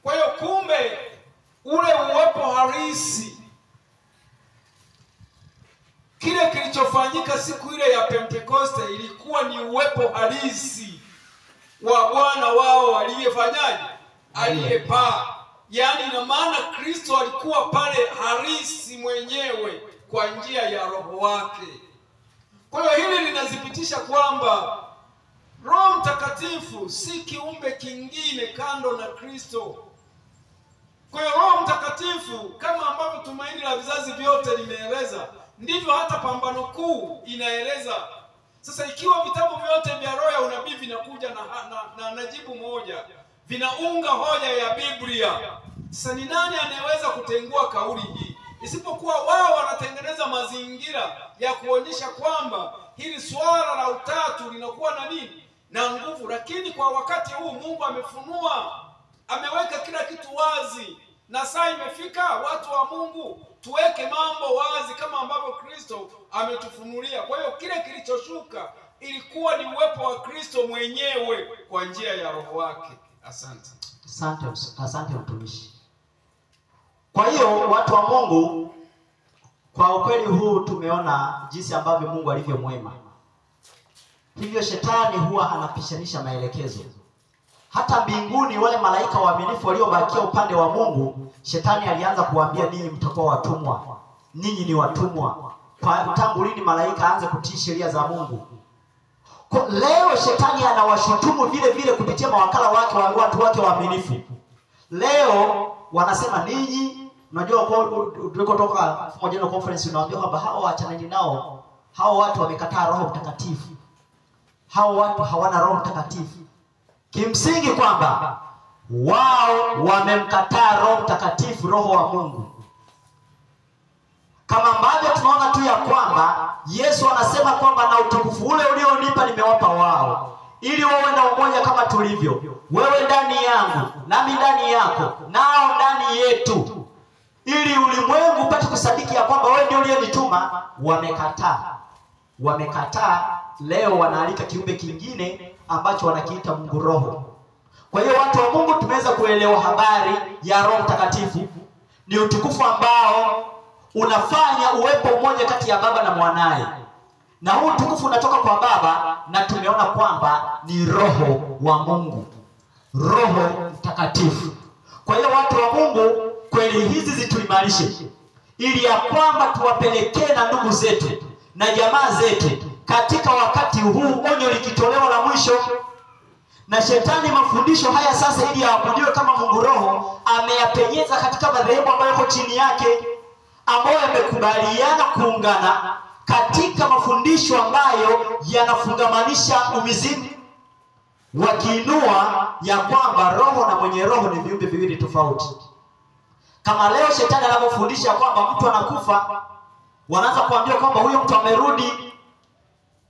Kwa hiyo kumbe ule uwepo halisi, kile kilichofanyika siku ile ya Pentekoste ilikuwa ni uwepo halisi wa Bwana wao aliyefanyaje? Aliyepaa. Yaani ina maana Kristo alikuwa pale halisi mwenyewe kwa njia ya roho wake. Kwa hiyo hili linathibitisha kwamba Roho Mtakatifu si kiumbe kingine kando na Kristo. Kwa hiyo Roho Mtakatifu, kama ambavyo Tumaini la Vizazi Vyote limeeleza, ndivyo hata Pambano Kuu inaeleza. Sasa ikiwa vitabu vyote vya roho ya unabii vinakuja na jibu moja, vinaunga hoja ya Biblia, sasa ni nani anayeweza kutengua kauli hii isipokuwa wao wanatengeneza mazingira ya kuonyesha kwamba hili swala la utatu linakuwa na nini? Na nguvu. Lakini kwa wakati huu Mungu amefunua, ameweka kila kitu wazi. na saa imefika watu wa Mungu tuweke mambo wazi kama ambavyo Kristo ametufunulia. Kwa hiyo kile kilichoshuka ilikuwa ni uwepo wa Kristo mwenyewe kwa njia ya Roho wake. Asante. Asante mtumishi. Kwa hiyo watu wa Mungu, kwa ukweli huu tumeona jinsi ambavyo Mungu alivyo mwema. Hivyo shetani huwa anapishanisha maelekezo. Hata mbinguni wale malaika waaminifu waliobakia upande wa Mungu, shetani alianza kuwaambia ninyi mtakuwa watumwa. Ninyi ni watumwa. Kwa tangu lini malaika aanze kutii sheria za Mungu? Kwa leo shetani anawashutumu vile vile kupitia mawakala wake wa watu wake waaminifu. Leo wanasema ninyi, unajua tulikotoka Mojeno conference unawaambia kwamba hao waachaneni nao. Hao watu wamekataa Roho Mtakatifu. Hao watu hawana Roho Mtakatifu. Kimsingi kwamba wao wamemkataa Roho Mtakatifu, Roho wa Mungu. Kama ambavyo tunaona tu ya kwamba Yesu anasema kwamba na utukufu ule ulionipa nimewapa wao, ili wawe na umoja kama tulivyo, wewe ndani yangu nami ndani yako nao ndani yetu, ili ulimwengu upate kusadiki ya kwamba wewe ndiye uliyenituma. Wamekataa. Leo wanaalika kiumbe kingine ambacho wanakiita Mungu Roho. Kwa hiyo watu wa Mungu tumeweza kuelewa habari ya Roho Mtakatifu. Ni utukufu ambao unafanya uwepo mmoja kati ya Baba na Mwanaye. Na huu utukufu unatoka kwa Baba, na tumeona kwamba ni Roho wa Mungu, Roho Mtakatifu. Kwa hiyo watu wa Mungu, kweli hizi zituimarishe, ili ya kwamba tuwapelekee na ndugu zetu na jamaa zetu katika wakati huu onyo likitolewa la mwisho. Na shetani mafundisho haya sasa, ili yaabudiwe kama Mungu Roho, ameyapenyeza katika madhehebu ambayo yako chini yake, ambayo yamekubaliana kuungana katika mafundisho ambayo yanafungamanisha umizimu, wakiinua ya kwamba roho na mwenye roho ni viumbe viwili tofauti. Kama leo shetani anapofundisha kwamba mtu anakufa, wanaanza kuambia kwamba huyo mtu amerudi,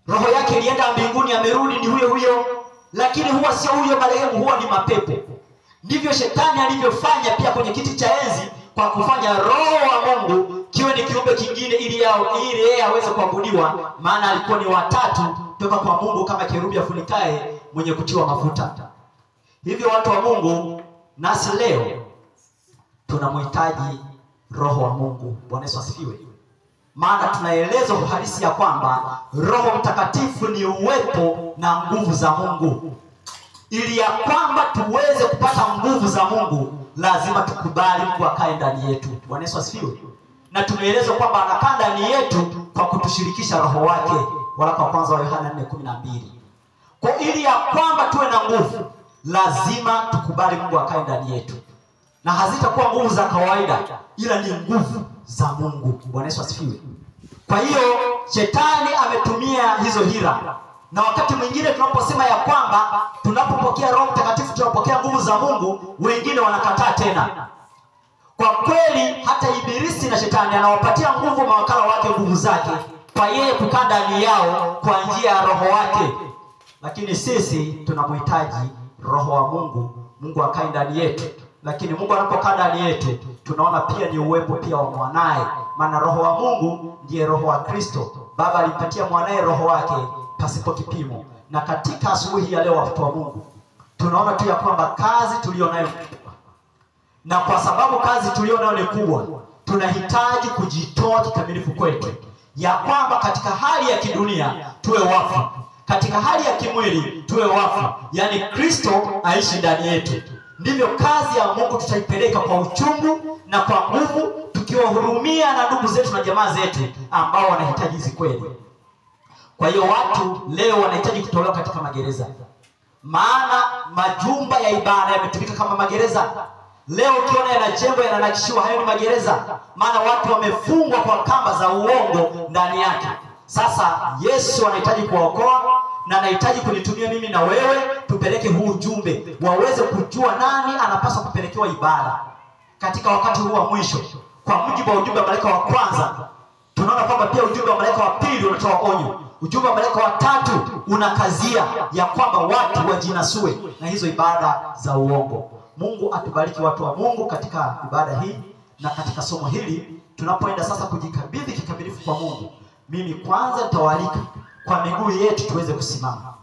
roho yake ilienda mbinguni, amerudi, ni huyo, lakini huwa sio huyo marehemu, huwa ni mapepo. Ndivyo shetani alivyofanya pia kwenye kiti cha enzi, kwa kufanya Roho wa Mungu kiwe ni kiumbe kingine, ili yeye aweze kuabudiwa, maana alikuwa ni watatu toka kwa Mungu, kama kerubi afunikae mwenye kutiwa mafuta. Hivyo watu wa Mungu, nasi leo tunamhitaji Roho wa Mungu. Bwana Yesu asifiwe. Maana tunaeleza uhalisi ya kwamba Roho Mtakatifu ni uwepo na nguvu za Mungu. Ili ya kwamba tuweze kupata nguvu za Mungu, lazima tukubali Mungu akae ndani yetu. Bwana Yesu asifiwe. Na tumeeleza kwamba anakaa ndani yetu kwa kutushirikisha Roho wake. Waraka wa kwanza wa Yohana 4:12. Kwa ili ya kwamba tuwe na nguvu, lazima tukubali Mungu akae ndani yetu. Na hazitakuwa nguvu za kawaida, ila ni nguvu za Mungu. Bwana Yesu asifiwe. Kwa hiyo shetani ametumia hizo hila. Na wakati mwingine tunaposema ya kwamba tunapopokea Roho Mtakatifu tunapokea nguvu za Mungu, wengine wanakataa tena. Kwa kweli hata Ibilisi na shetani anawapatia nguvu mawakala wake, nguvu zake, kwa yeye kukaa ndani yao kwa njia ya Roho wake. Lakini sisi tunamhitaji Roho wa Mungu, Mungu akae ndani yetu. Lakini Mungu anapokaa ndani yetu, tunaona pia ni uwepo pia wa Mwanaye. Maana Roho wa Mungu ndiye Roho wa Kristo. Baba alimpatia Mwanaye Roho wake pasipo kipimo. Na katika asubuhi ya leo, watu wa Mungu, tunaona tu ya kwamba kazi tulionayo, na kwa sababu kazi tulionayo ni kubwa, tunahitaji kujitoa kikamilifu kwetu, ya kwamba katika hali ya kidunia tuwe wafu, katika hali ya kimwili tuwe wafu, yani Kristo aishi ndani yetu. Ndivyo kazi ya Mungu tutaipeleka kwa uchungu na kwa nguvu, tukiwahurumia na ndugu zetu na jamaa zetu ambao wanahitaji hizi kweli. Kwa hiyo watu leo wanahitaji kutolewa katika magereza, maana majumba ya ibada yametumika kama magereza. Leo ukiona yanajengwa yananakishiwa, hayo ni magereza, maana watu wamefungwa kwa kamba za uongo ndani yake. Sasa Yesu anahitaji kuwaokoa, na anahitaji kunitumia mimi na wewe tupeleke huu ujumbe, waweze kujua nani anapaswa kupelekewa ibada katika wakati huu wa mwisho. Kwa mujibu wa ujumbe wa malaika wa kwanza, tunaona kwamba pia ujumbe wa malaika wa pili unatoa onyo. Ujumbe wa malaika wa tatu unakazia ya kwamba watu wajinasue na hizo ibada za uongo. Mungu atubariki watu wa Mungu katika ibada hii na katika somo hili. Tunapoenda sasa kujikabidhi kikamilifu kwa Mungu, mimi kwanza nitawaalika kwa miguu yetu tuweze kusimama.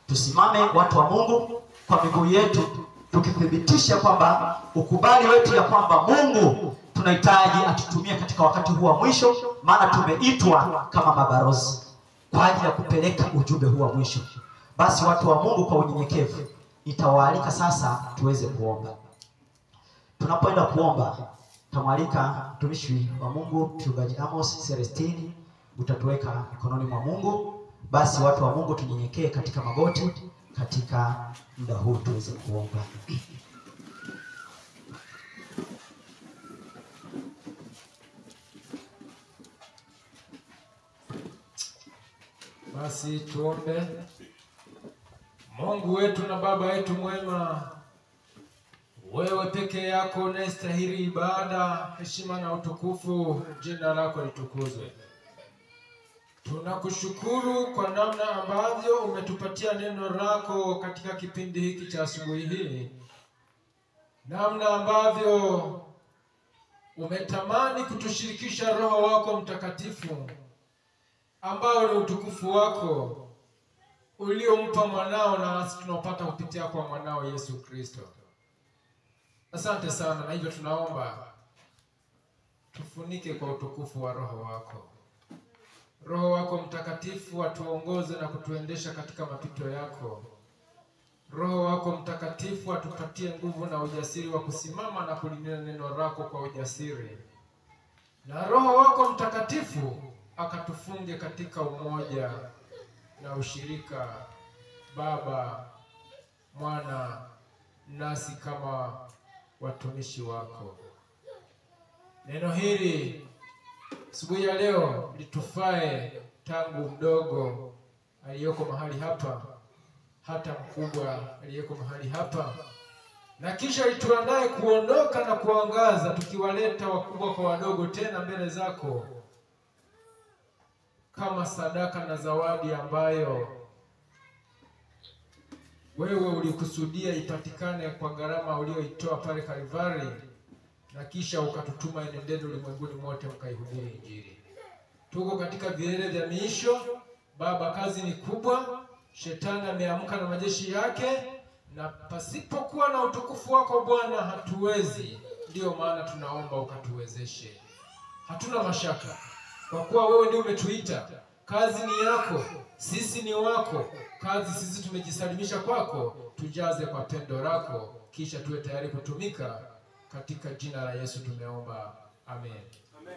Tusimame watu wa Mungu kwa miguu yetu, tukithibitisha kwamba ukubali wetu ya kwamba Mungu tunahitaji atutumie katika wakati huu wa mwisho, maana tumeitwa kama mabalozi kwa ajili ya kupeleka ujumbe huu wa mwisho. Basi watu wa Mungu, kwa unyenyekevu nitawaalika sasa tuweze kuomba. Tunapoenda kuomba, tamwalika mtumishi wa Mungu Mchungaji Amos Celestini, utatuweka mikononi mwa Mungu. Basi watu wa Mungu tunyenyekee katika magoti katika muda huu tuweze kuomba. Basi tuombe. Mungu wetu na Baba yetu mwema, wewe peke yako unastahili ibada, heshima na utukufu. Jina lako litukuzwe. Tunakushukuru kwa namna ambavyo umetupatia neno lako katika kipindi hiki cha asubuhi hii, namna ambavyo umetamani kutushirikisha Roho wako Mtakatifu ambao ni utukufu wako uliompa mwanao, na sisi tunaopata kupitia kwa mwanao Yesu Kristo. Asante sana, na hivyo tunaomba tufunike kwa utukufu wa Roho wako. Roho wako Mtakatifu atuongoze na kutuendesha katika mapito yako. Roho wako Mtakatifu atupatie nguvu na ujasiri wa kusimama na kulinena neno lako kwa ujasiri. Na Roho wako Mtakatifu akatufunge katika umoja na ushirika, Baba, Mwana, nasi kama watumishi wako. Neno hili asubuhi ya leo litufae tangu mdogo aliyoko mahali hapa hata mkubwa aliyeko mahali hapa, na kisha lituandae kuondoka na kuangaza, tukiwaleta wakubwa kwa wadogo tena mbele zako kama sadaka na zawadi ambayo wewe ulikusudia ipatikane kwa gharama ulioitoa pale Kalvari, na kisha ukatutuma enendeni ulimwenguni mote mkaihubiri Injili. Tuko katika vilele vya miisho Baba, kazi ni kubwa, shetani ameamka na majeshi yake, na pasipokuwa na utukufu wako Bwana hatuwezi. Ndiyo maana tunaomba ukatuwezeshe. Hatuna mashaka kwa kuwa wewe ndiye umetuita. Kazi ni yako, sisi ni wako. Kazi sisi tumejisalimisha kwako. Tujaze kwa pendo lako, kisha tuwe tayari kutumika. Katika jina la Yesu tumeomba, amen. Amen.